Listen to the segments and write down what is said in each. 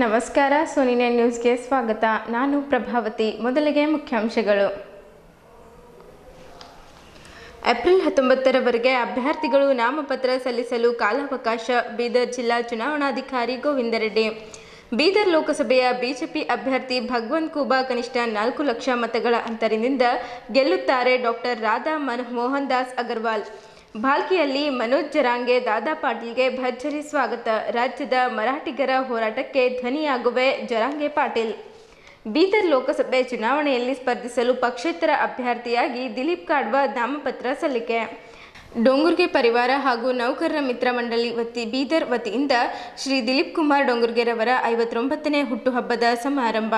ನಮಸ್ಕಾರ, ಸೋನಿನೆ ನ್ಯೂಸ್ಗೆ ಸ್ವಾಗತ. ನಾನು ಪ್ರಭಾವತಿ. ಮೊದಲಿಗೆ ಮುಖ್ಯಾಂಶಗಳು. ಏಪ್ರಿಲ್ 19ರವರೆಗೆ ಅಭ್ಯರ್ಥಿಗಳು ನಾಮಪತ್ರ ಸಲ್ಲಿಸಲು ಕಾಲಾವಕಾಶ. ಬೀದರ್ ಜಿಲ್ಲಾ ಚುನಾವಣಾಧಿಕಾರಿ ಗೋವಿಂದ ರೆಡ್ಡಿ. ಬೀದರ್ ಲೋಕಸಭೆಯ ಬಿಜೆಪಿ ಅಭ್ಯರ್ಥಿ ಭಗವಂತ್ ಖೂಬಾ ಕನಿಷ್ಠ 4 ಲಕ್ಷ ಮತಗಳ ಅಂತರದಿಂದ ಗೆಲ್ಲುತ್ತಾರೆ. ಡಾಕ್ಟರ್ ರಾಧಾ ಮೋಹನ್ ದಾಸ್ ಅಗರ್ವಾಲ್. ಭಾಲ್ಕಿಯಲ್ಲಿ ಮನೋಜ್ ಜರಾಂಗೆ, ದಾದಾ ಪಾಟೀಲ್ಗೆ ಭರ್ಜರಿ ಸ್ವಾಗತ. ರಾಜ್ಯದ ಮರಾಠಿಗರ ಹೋರಾಟಕ್ಕೆ ಧ್ವನಿಯಾಗುವೆ ಜರಾಂಗೆ ಪಾಟೀಲ್. ಬೀದರ್ ಲೋಕಸಭೆ ಚುನಾವಣೆಯಲ್ಲಿ ಸ್ಪರ್ಧಿಸಲು ಪಕ್ಷೇತರ ಅಭ್ಯರ್ಥಿಯಾಗಿ ದಿಲೀಪ್ ಕಾಡ್ವಾ ನಾಮಪತ್ರ ಸಲ್ಲಿಕೆ. ಡೋಂಗುರ್ಗೆ ಪರಿವಾರ ಹಾಗೂ ನೌಕರರ ಮಿತ್ರ ಮಂಡಳಿ ಬೀದರ್ ವತಿಯಿಂದ ಶ್ರೀ ದಿಲೀಪ್ ಕುಮಾರ್ ಡೋಂಗುರ್ಗೆರವರ 59ನೇ ಹುಟ್ಟುಹಬ್ಬದ ಸಮಾರಂಭ.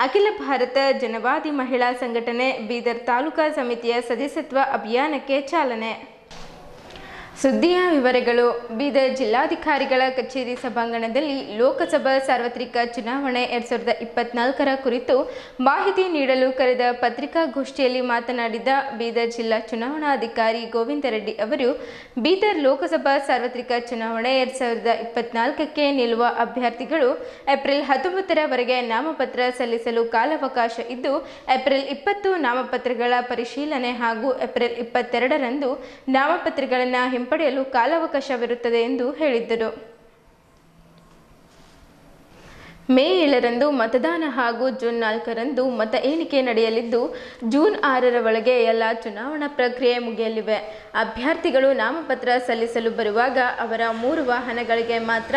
ಅಖಿಲ ಭಾರತ ಜನವಾದಿ ಮಹಿಳಾ ಸಂಘಟನೆ ಬೀದರ್ ತಾಲೂಕಾ ಸಮಿತಿಯ ಸದಸ್ಯತ್ವ ಅಭಿಯಾನಕ್ಕೆ ಚಾಲನೆ. ಸುದ್ದಿಯ ವಿವರಗಳು. ಬೀದರ್ ಜಿಲ್ಲಾಧಿಕಾರಿಗಳ ಕಚೇರಿ ಸಭಾಂಗಣದಲ್ಲಿ ಲೋಕಸಭಾ ಸಾರ್ವತ್ರಿಕ ಚುನಾವಣೆ 2024ರ ಕುರಿತು ಮಾಹಿತಿ ನೀಡಲು ಕರೆದ ಪತ್ರಿಕಾಗೋಷ್ಠಿಯಲ್ಲಿ ಮಾತನಾಡಿದ ಬೀದರ್ ಜಿಲ್ಲಾ ಚುನಾವಣಾಧಿಕಾರಿ ಗೋವಿಂದ ರೆಡ್ಡಿ ಅವರು, ಬೀದರ್ ಲೋಕಸಭಾ ಸಾರ್ವತ್ರಿಕ ಚುನಾವಣೆ 2024ಕ್ಕೆ ನಿಲ್ಲುವ ಅಭ್ಯರ್ಥಿಗಳು ಏಪ್ರಿಲ್ 19ರವರೆಗೆ ನಾಮಪತ್ರ ಸಲ್ಲಿಸಲು ಕಾಲಾವಕಾಶ ಇದ್ದು, ಏಪ್ರಿಲ್ 20 ನಾಮಪತ್ರಗಳ ಪರಿಶೀಲನೆ ಹಾಗೂ ಏಪ್ರಿಲ್ 22ರಂದು ನಾಮಪತ್ರಗಳನ್ನು ಪಡೆಯಲು ಕಾಲಾವಕಾಶವಿರುತ್ತದೆ ಎಂದು ಹೇಳಿದ್ದರು. ಮೇ 7ರಂದು ಮತದಾನ ಹಾಗೂ ಜೂನ್ 4ರಂದು ಮತ ಎಣಿಕೆ ನಡೆಯಲಿದ್ದು, ಜೂನ್ 6ರ ಒಳಗೆ ಎಲ್ಲ ಚುನಾವಣಾ ಪ್ರಕ್ರಿಯೆ ಮುಗಿಯಲಿವೆ. ಅಭ್ಯರ್ಥಿಗಳು ನಾಮಪತ್ರ ಸಲ್ಲಿಸಲು ಬರುವಾಗ ಅವರ 3 ವಾಹನಗಳಿಗೆ ಮಾತ್ರ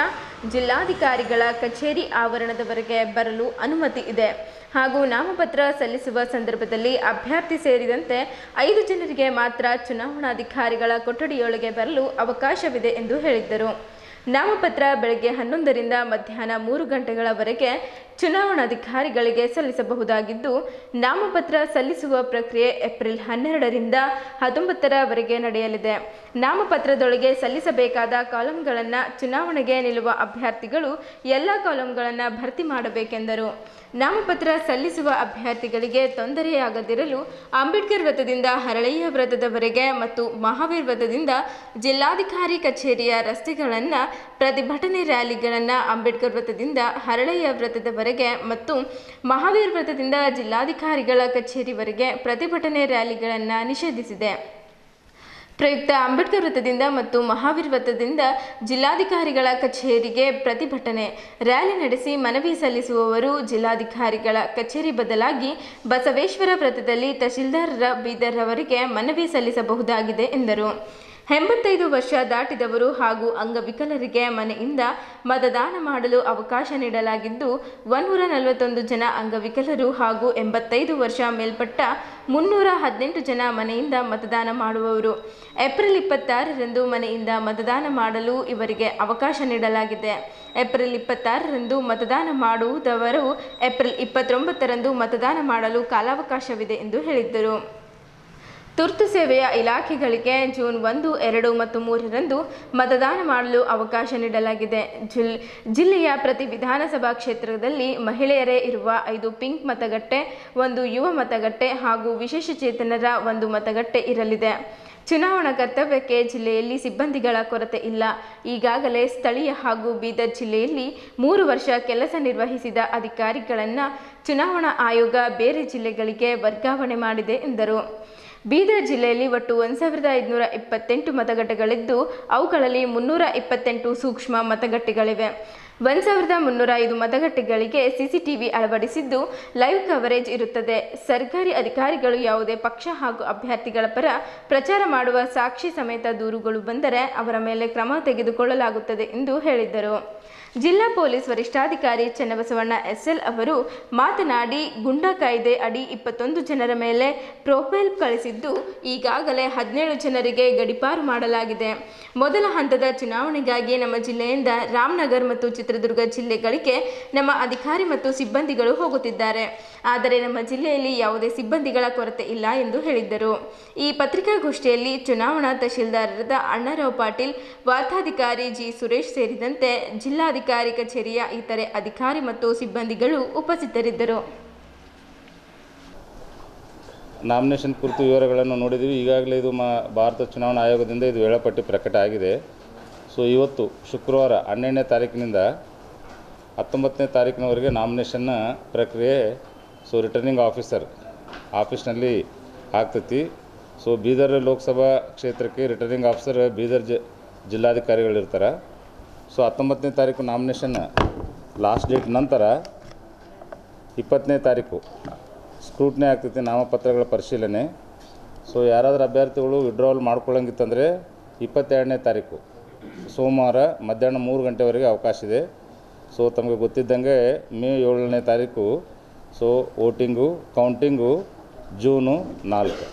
ಜಿಲ್ಲಾಧಿಕಾರಿಗಳ ಕಚೇರಿ ಆವರಣದವರೆಗೆ ಬರಲು ಅನುಮತಿ ಇದೆ ಹಾಗೂ ನಾಮಪತ್ರ ಸಲ್ಲಿಸುವ ಸಂದರ್ಭದಲ್ಲಿ ಅಭ್ಯರ್ಥಿ ಸೇರಿದಂತೆ 5 ಜನರಿಗೆ ಮಾತ್ರ ಚುನಾವಣಾಧಿಕಾರಿಗಳ ಕೊಠಡಿಯೊಳಗೆ ಬರಲು ಅವಕಾಶವಿದೆ ಎಂದು ಹೇಳಿದ್ದರು. ನಾಮಪತ್ರ ಬೆಳಗ್ಗೆ 11ರಿಂದ ಮಧ್ಯಾಹ್ನ 3 ಗಂಟೆಗಳವರೆಗೆ ಚುನಾವಣಾಧಿಕಾರಿಗಳಿಗೆ ಸಲ್ಲಿಸಬಹುದಾಗಿದ್ದು, ನಾಮಪತ್ರ ಸಲ್ಲಿಸುವ ಪ್ರಕ್ರಿಯೆ ಏಪ್ರಿಲ್ 12ರಿಂದ 19ರವರೆಗೆ ನಡೆಯಲಿದೆ. ನಾಮಪತ್ರದೊಳಗೆ ಸಲ್ಲಿಸಬೇಕಾದ ಕಾಲಂಗಳನ್ನು ಚುನಾವಣೆಗೆ ನಿಲ್ಲುವ ಅಭ್ಯರ್ಥಿಗಳು ಎಲ್ಲ ಕಾಲಂಗಳನ್ನು ಭರ್ತಿ ಮಾಡಬೇಕೆಂದರು. ನಾಮಪತ್ರ ಸಲ್ಲಿಸುವ ಅಭ್ಯರ್ಥಿಗಳಿಗೆ ತೊಂದರೆಯಾಗದಿರಲು ಅಂಬೇಡ್ಕರ್ ವೃತ್ತದಿಂದ ಹರಳಯ್ಯ ವೃತ್ತದವರೆಗೆ ಮತ್ತು ಮಹಾವೀರ್ ವೃತ್ತದಿಂದ ಜಿಲ್ಲಾಧಿಕಾರಿ ಕಚೇರಿಯ ರಸ್ತೆಗಳನ್ನು ಪ್ರತಿಭಟನೆ ರ್ಯಾಲಿಗಳನ್ನು ಅಂಬೇಡ್ಕರ್ ವೃತ್ತದಿಂದ ಹರಳಯ್ಯ ವೃತ್ತದವರೆಗೆ ಮತ್ತು ಮಹಾವೀರ್ ವೃತ್ತದಿಂದ ಜಿಲ್ಲಾಧಿಕಾರಿಗಳ ಕಚೇರಿವರೆಗೆ ಪ್ರತಿಭಟನೆ ರ್ಯಾಲಿಗಳನ್ನು ನಿಷೇಧಿಸಿದೆ. ಪ್ರಯುಕ್ತ ಅಂಬೇಡ್ಕರ್ ವೃತ್ತದಿಂದ ಮತ್ತು ಮಹಾವೀರ್ ವೃತ್ತದಿಂದ ಜಿಲ್ಲಾಧಿಕಾರಿಗಳ ಕಚೇರಿಗೆ ಪ್ರತಿಭಟನೆ ರ್ಯಾಲಿ ನಡೆಸಿ ಮನವಿ ಸಲ್ಲಿಸುವವರು ಜಿಲ್ಲಾಧಿಕಾರಿಗಳ ಕಚೇರಿ ಬದಲಾಗಿ ಬಸವೇಶ್ವರ ವೃತ್ತದಲ್ಲಿ ತಹಶೀಲ್ದಾರರ ಬೀದರ್ ಅವರಿಗೆ ಮನವಿ ಸಲ್ಲಿಸಬಹುದಾಗಿದೆ ಎಂದರು. 85 ವರ್ಷ ದಾಟಿದವರು ಹಾಗೂ ಅಂಗವಿಕಲರಿಗೆ ಮನೆಯಿಂದ ಮತದಾನ ಮಾಡಲು ಅವಕಾಶ ನೀಡಲಾಗಿದ್ದು, 141 ಜನ ಅಂಗವಿಕಲರು ಹಾಗೂ 85 ವರ್ಷ ಮೇಲ್ಪಟ್ಟ 318 ಜನ ಮನೆಯಿಂದ ಮತದಾನ ಮಾಡುವವರು. ಏಪ್ರಿಲ್ 26ರಂದು ಮನೆಯಿಂದ ಮತದಾನ ಮಾಡಲು ಇವರಿಗೆ ಅವಕಾಶ ನೀಡಲಾಗಿದೆ. ಏಪ್ರಿಲ್ 26ರಂದು ಮತದಾನ ಮಾಡುವುದವರು ಏಪ್ರಿಲ್ 29ರಂದು ಮತದಾನ ಮಾಡಲು ಕಾಲಾವಕಾಶವಿದೆ ಎಂದು ಹೇಳಿದ್ದರು. ತುರ್ತು ಸೇವೆಯ ಇಲಾಖೆಗಳಿಗೆ ಜೂನ್ 1, 2 ಮತ್ತು 3ರಂದು ಮತದಾನ ಮಾಡಲು ಅವಕಾಶ ನೀಡಲಾಗಿದೆ. ಜಿಲ್ಲೆಯ ಪ್ರತಿ ವಿಧಾನಸಭಾ ಕ್ಷೇತ್ರದಲ್ಲಿ ಮಹಿಳೆಯರೇ ಇರುವ 5 ಪಿಂಕ್ ಮತಗಟ್ಟೆ, 1 ಯುವ ಮತಗಟ್ಟೆ ಹಾಗೂ ವಿಶೇಷಚೇತನರ 1 ಮತಗಟ್ಟೆ ಇರಲಿದೆ. ಚುನಾವಣಾ ಕರ್ತವ್ಯಕ್ಕೆ ಜಿಲ್ಲೆಯಲ್ಲಿ ಸಿಬ್ಬಂದಿಗಳ ಕೊರತೆ ಇಲ್ಲ. ಈಗಾಗಲೇ ಸ್ಥಳೀಯ ಹಾಗೂ ಬೀದರ್ ಜಿಲ್ಲೆಯಲ್ಲಿ 3 ವರ್ಷ ಕೆಲಸ ನಿರ್ವಹಿಸಿದ ಅಧಿಕಾರಿಗಳನ್ನು ಚುನಾವಣಾ ಆಯೋಗ ಬೇರೆ ಜಿಲ್ಲೆಗಳಿಗೆ ವರ್ಗಾವಣೆ ಮಾಡಿದೆ ಎಂದರು. ಬೀದರ್ ಜಿಲ್ಲೆಯಲ್ಲಿ ಒಟ್ಟು 1528 ಮತಗಟ್ಟೆಗಳಿದ್ದು, ಅವುಗಳಲ್ಲಿ 328 ಸೂಕ್ಷ್ಮ ಮತಗಟ್ಟೆಗಳಿವೆ. 1305 ಮತಗಟ್ಟೆಗಳಿಗೆ ಸಿಸಿಟಿವಿ ಅಳವಡಿಸಿದ್ದು, ಲೈವ್ ಕವರೇಜ್ ಇರುತ್ತದೆ. ಸರ್ಕಾರಿ ಅಧಿಕಾರಿಗಳು ಯಾವುದೇ ಪಕ್ಷ ಹಾಗೂ ಅಭ್ಯರ್ಥಿಗಳ ಪರ ಪ್ರಚಾರ ಮಾಡುವ ಸಾಕ್ಷಿ ಸಮೇತ ದೂರುಗಳು ಬಂದರೆ ಅವರ ಮೇಲೆ ಕ್ರಮ ತೆಗೆದುಕೊಳ್ಳಲಾಗುತ್ತದೆ ಎಂದು ಹೇಳಿದ್ದರು. ಜಿಲ್ಲಾ ಪೊಲೀಸ್ ವರಿಷ್ಠಾಧಿಕಾರಿ ಚನ್ನಬಸವಣ್ಣ ಎಸ್ಎಲ್ ಅವರು ಮಾತನಾಡಿ, ಗುಂಡಾ ಕಾಯ್ದೆ ಅಡಿ 21 ಜನರ ಮೇಲೆ ಪ್ರೊಫೈಲ್ ಕಳಿಸಿದ್ದು, ಈಗಾಗಲೇ 17 ಜನರಿಗೆ ಗಡೀಪಾರು ಮಾಡಲಾಗಿದೆ. ಮೊದಲ ಹಂತದ ಚುನಾವಣೆಗಾಗಿ ನಮ್ಮ ಜಿಲ್ಲೆಯಿಂದ ರಾಮನಗರ ಮತ್ತು ಚಿತ್ರದುರ್ಗ ಜಿಲ್ಲೆಗಳಿಗೆ ನಮ್ಮ ಅಧಿಕಾರಿ ಮತ್ತು ಸಿಬ್ಬಂದಿಗಳು ಹೋಗುತ್ತಿದ್ದಾರೆ. ಆದರೆ ನಮ್ಮ ಜಿಲ್ಲೆಯಲ್ಲಿ ಯಾವುದೇ ಸಿಬ್ಬಂದಿಗಳ ಕೊರತೆ ಇಲ್ಲ ಎಂದು ಹೇಳಿದ್ದರು. ಈ ಪತ್ರಿಕಾಗೋಷ್ಠಿಯಲ್ಲಿ ಚುನಾವಣಾ ತಹಶೀಲ್ದಾರರಾದ ಅಣ್ಣಾರಾವ್ ಪಾಟೀಲ್, ವಾರ್ತಾಧಿಕಾರಿ ಜಿ ಸುರೇಶ್ ಸೇರಿದಂತೆ ಜಿಲ್ಲಾಧಿಕಾರಿ ಕಚೇರಿಯ ಇತರೆ ಅಧಿಕಾರಿ ಮತ್ತು ಸಿಬ್ಬಂದಿಗಳು ಉಪಸ್ಥಿತರಿದ್ದರು. ನಾಮಿನೇಷನ್ ಕುರಿತು ವಿವರಗಳನ್ನು ನೋಡಿದ್ದೀವಿ. ಈಗಾಗಲೇ ಇದು ಭಾರತ ಚುನಾವಣಾ ಆಯೋಗದಿಂದ ಇದು ವೇಳಾಪಟ್ಟಿ ಪ್ರಕಟ ಆಗಿದೆ. ಸೊ ಇವತ್ತು ಶುಕ್ರವಾರ 12ನೇ ತಾರೀಕಿನಿಂದ 19ನೇ ತಾರೀಕಿನವರೆಗೆ ನಾಮಿನೇಷನ್ನ ಪ್ರಕ್ರಿಯೆ ರಿಟರ್ನಿಂಗ್ ಆಫೀಸ್ನಲ್ಲಿ ಆಗ್ತೈತಿ. ಬೀದರ್ ಲೋಕಸಭಾ ಕ್ಷೇತ್ರಕ್ಕೆ ರಿಟರ್ನಿಂಗ್ ಆಫೀಸರ್ ಬೀದರ್ ಜಿಲ್ಲಾಧಿಕಾರಿಗಳಿರ್ತಾರೆ. 19ನೇ ತಾರೀಕು ನಾಮಿನೇಷನ್ ಲಾಸ್ಟ್ ಡೇಟ್ ನಂತರ 20ನೇ ತಾರೀಕು ಸ್ಕ್ರೂಟ್ನಿ ಆಗ್ತೈತಿ, ನಾಮಪತ್ರಗಳ ಪರಿಶೀಲನೆ. ಯಾರಾದರೂ ಅಭ್ಯರ್ಥಿಗಳು ವಿಡ್ರಾವಲ್ ಮಾಡ್ಕೊಳ್ಳಂಗಿತ್ತಂದರೆ 22ನೇ ತಾರೀಕು ಸೋಮವಾರ ಮಧ್ಯಾಹ್ನ 3 ಗಂಟೆವರೆಗೆ ಅವಕಾಶ ಇದೆ. ತಮಗೆ ಗೊತ್ತಿದ್ದಂಗೆ ಮೇ 7ನೇ ತಾರೀಕು ವೋಟಿಂಗು ಕೌಂಟಿಂಗು ಜೂನು 4.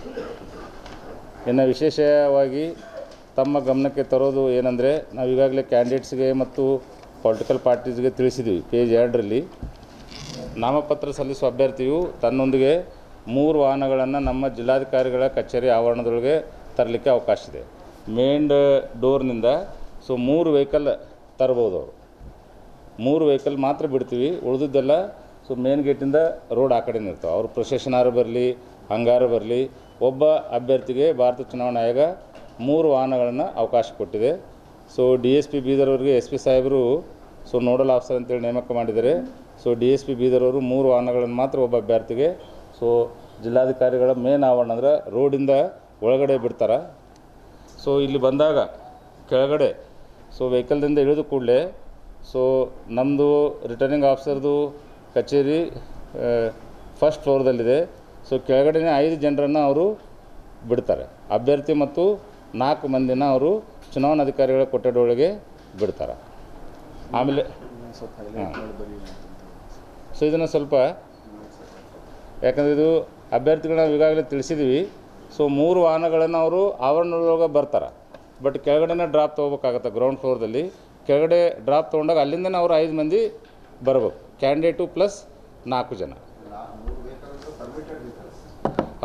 ಇನ್ನು ವಿಶೇಷವಾಗಿ ತಮ್ಮ ಗಮನಕ್ಕೆ ತರೋದು ಏನಂದರೆ, ನಾವು ಈಗಾಗಲೇ ಕ್ಯಾಂಡಿಡೇಟ್ಸ್ಗೆ ಮತ್ತು ಪೊಲಿಟಿಕಲ್ ಪಾರ್ಟೀಸ್ಗೆ ತಿಳಿಸಿದ್ದೀವಿ. ಪೇಜ್ 2ರಲ್ಲಿ ನಾಮಪತ್ರ ಸಲ್ಲಿಸುವ ಅಭ್ಯರ್ಥಿಯು ತನ್ನೊಂದಿಗೆ 3 ವಾಹನಗಳನ್ನು ನಮ್ಮ ಜಿಲ್ಲಾಧಿಕಾರಿಗಳ ಕಚೇರಿ ಆವರಣದೊಳಗೆ ತರಲಿಕ್ಕೆ ಅವಕಾಶ ಇದೆ. ಮೇನ್ ಡೋರ್ನಿಂದ 3 ವೆಹಿಕಲ್ ತರ್ಬೋದು. ಅವರು 3 ವೆಹಿಕಲ್ ಮಾತ್ರ ಬಿಡ್ತೀವಿ, ಉಳಿದಿದ್ದೆಲ್ಲ ಮೇನ್ ಗೇಟಿಂದ ರೋಡ್ ಆ ಕಡೆನೇ ಇರ್ತಾವೆ. ಅವರು ಪ್ರೊಸೆಷನಾರು ಬರಲಿ ಹಂಗಾರು ಬರಲಿ, ಒಬ್ಬ ಅಭ್ಯರ್ಥಿಗೆ ಭಾರತ ಚುನಾವಣಾ ಆಯೋಗ 3 ವಾಹನಗಳನ್ನು ಅವಕಾಶ ಕೊಟ್ಟಿದೆ. DSP ಬೀದರ್ ಅವರಿಗೆ SP ಸಾಹೇಬರು ನೋಡಲ್ ಆಫೀಸರ್ ಅಂತೇಳಿ ನೇಮಕ ಮಾಡಿದ್ದಾರೆ. DSP ಬೀದರ್ ಅವರು 3 ವಾಹನಗಳನ್ನು ಮಾತ್ರ ಒಬ್ಬ ಅಭ್ಯರ್ಥಿಗೆ ಜಿಲ್ಲಾಧಿಕಾರಿಗಳ ಮೇನ್ ಆವರಣ ಅಂದರೆ ರೋಡಿಂದ ಒಳಗಡೆ ಬಿಡ್ತಾರೆ. ಇಲ್ಲಿ ಬಂದಾಗ ಕೆಳಗಡೆ ವೆಹಿಕಲ್ದಿಂದ ಇಳಿದ ಕೂಡಲೇ ನಮ್ಮದು ರಿಟರ್ನಿಂಗ್ ಆಫೀಸರ್ದು ಕಚೇರಿ ಫಸ್ಟ್ ಫ್ಲೋರ್ದಲ್ಲಿದೆ. ಕೆಳಗಡೆನೇ 5 ಜನರನ್ನು ಅವರು ಬಿಡ್ತಾರೆ. ಅಭ್ಯರ್ಥಿ ಮತ್ತು 4 ಮಂದಿನ ಅವರು ಚುನಾವಣಾಧಿಕಾರಿಗಳ ಕೊಠಡಿ ಒಳಗೆ ಬಿಡ್ತಾರೆ. ಆಮೇಲೆ ಇದನ್ನು ಸ್ವಲ್ಪ ಯಾಕಂದರೆ ಇದು ಅಭ್ಯರ್ಥಿಗಳನ್ನ ನಾವು ಈಗಾಗಲೇ ತಿಳಿಸಿದ್ದೀವಿ. 3 ವಾಹನಗಳನ್ನು ಅವರು ಆವರಣದೊಳಗೆ ಬರ್ತಾರೆ, ಬಟ್ ಕೆಳಗಡೆನೇ ಡ್ರಾಪ್ ತೊಗೋಬೇಕಾಗತ್ತೆ. ಗ್ರೌಂಡ್ ಫ್ಲೋರ್ದಲ್ಲಿ ಕೆಳಗಡೆ ಡ್ರಾಪ್ ತೊಗೊಂಡಾಗ ಅಲ್ಲಿಂದನೇ ಅವರು 5 ಮಂದಿ ಬರಬೇಕು, ಕ್ಯಾಂಡಿಡೇಟು ಪ್ಲಸ್ 4 ಜನ.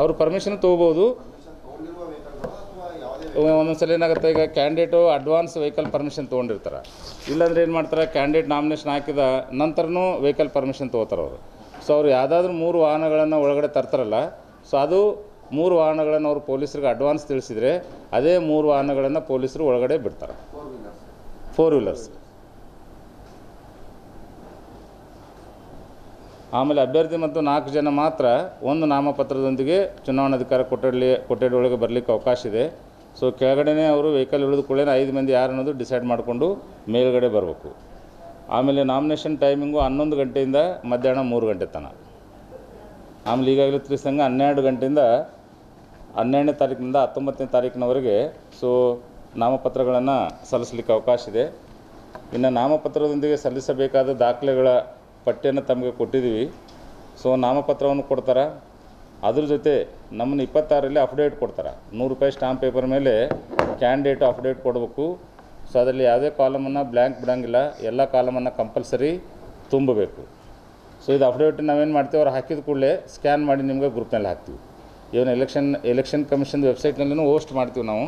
ಅವರು ಪರ್ಮಿಷನ್ ತೊಗೋಬೋದು. ಒಂದೊಂದು ಸಲ ಏನಾಗುತ್ತೆ, ಈಗ ಕ್ಯಾಂಡಿಡೇಟು ಅಡ್ವಾನ್ಸ್ ವೆಹಿಕಲ್ ಪರ್ಮಿಷನ್ ತೊಗೊಂಡಿರ್ತಾರೆ. ಇಲ್ಲಾಂದ್ರೆ ಏನು ಮಾಡ್ತಾರೆ, ಕ್ಯಾಂಡಿಡೇಟ್ ನಾಮಿನೇಷನ್ ಹಾಕಿದ ನಂತರನೂ ವೆಹಿಕಲ್ ಪರ್ಮಿಷನ್ ತೊಗೋತಾರೆ ಅವರು. ಅವ್ರು ಯಾವುದಾದ್ರೂ 3 ವಾಹನಗಳನ್ನು ಒಳಗಡೆ ತರ್ತಾರಲ್ಲ, ಅದು 3 ವಾಹನಗಳನ್ನು ಅವರು ಪೊಲೀಸರಿಗೆ ಅಡ್ವಾನ್ಸ್ ತಿಳಿಸಿದರೆ ಅದೇ 3 ವಾಹನಗಳನ್ನು ಪೊಲೀಸರು ಒಳಗಡೆ ಬಿಡ್ತಾರೆ. 4 ವೀಲರ್ಸ್. ಆಮೇಲೆ ಅಭ್ಯರ್ಥಿ ಮತ್ತು 4 ಜನ ಮಾತ್ರ ಒಂದು ನಾಮಪತ್ರದೊಂದಿಗೆ ಚುನಾವಣಾಧಿಕಾರಿ ಕೊಠಡಿ ಒಳಗೆ ಬರಲಿಕ್ಕೆ ಅವಕಾಶ ಇದೆ. ಕೆಳಗಡೆನೇ ಅವರು ವೆಹಿಕಲ್ ಇಳಿದು ಕೂಡ 5 ಮಂದಿ ಯಾರು ಅನ್ನೋದು ಡಿಸೈಡ್ ಮಾಡಿಕೊಂಡು ಮೇಲ್ಗಡೆ ಬರಬೇಕು. ಆಮೇಲೆ ನಾಮಿನೇಷನ್ ಟೈಮಿಂಗು 11 ಗಂಟೆಯಿಂದ ಮಧ್ಯಾಹ್ನ 3 ಗಂಟೆ ತನಕ. ಆಮೇಲೆ ಈಗಾಗಲೇ ತಿಳಿಸಿದಂಗೆ 12 ಗಂಟೆಯಿಂದ 12ನೇ ತಾರೀಕಿನಿಂದ 19ನೇ ತಾರೀಕಿನವರೆಗೆ ನಾಮಪತ್ರಗಳನ್ನು ಸಲ್ಲಿಸಲಿಕ್ಕೆ ಅವಕಾಶ ಇದೆ. ಇನ್ನು ನಾಮಪತ್ರದೊಂದಿಗೆ ಸಲ್ಲಿಸಬೇಕಾದ ದಾಖಲೆಗಳ ಪಟ್ಟಿಯನ್ನು ತಮಗೆ ಕೊಟ್ಟಿದ್ದೀವಿ. ನಾಮಪತ್ರವನ್ನು ಕೊಡ್ತಾರೆ, ಅದ್ರ ಜೊತೆ ನಮ್ಮನ್ನು 26ರಲ್ಲಿ ಅಫಿಡೇವಿಟ್ ಕೊಡ್ತಾರೆ. 100 ರೂಪಾಯಿ ಸ್ಟಾಂಪ್ ಪೇಪರ್ ಮೇಲೆ ಕ್ಯಾಂಡಿಡೇಟ್ ಅಫಿಡೇವಿಟ್ ಕೊಡಬೇಕು. ಅದರಲ್ಲಿ ಯಾವುದೇ ಕಾಲಮನ್ನು ಬ್ಲ್ಯಾಂಕ್ ಬಿಡೋಂಗಿಲ್ಲ, ಎಲ್ಲ ಕಾಲಮನ್ನು ಕಂಪಲ್ಸರಿ ತುಂಬಬೇಕು. ಇದು ಅಫಿಡೇವಿಟ್ ನಾವೇನು ಮಾಡ್ತೀವಿ, ಅವ್ರು ಹಾಕಿದ ಕೂಡಲೇ ಸ್ಕ್ಯಾನ್ ಮಾಡಿ ನಿಮಗೆ ಗ್ರೂಪ್ನಲ್ಲಿ ಹಾಕ್ತೀವಿ. ಇವನು ಎಲೆಕ್ಷನ್ ಕಮಿಷನ್ ವೆಬ್ಸೈಟ್ನಲ್ಲೂ ಹೋಸ್ಟ್ ಮಾಡ್ತೀವಿ ನಾವು.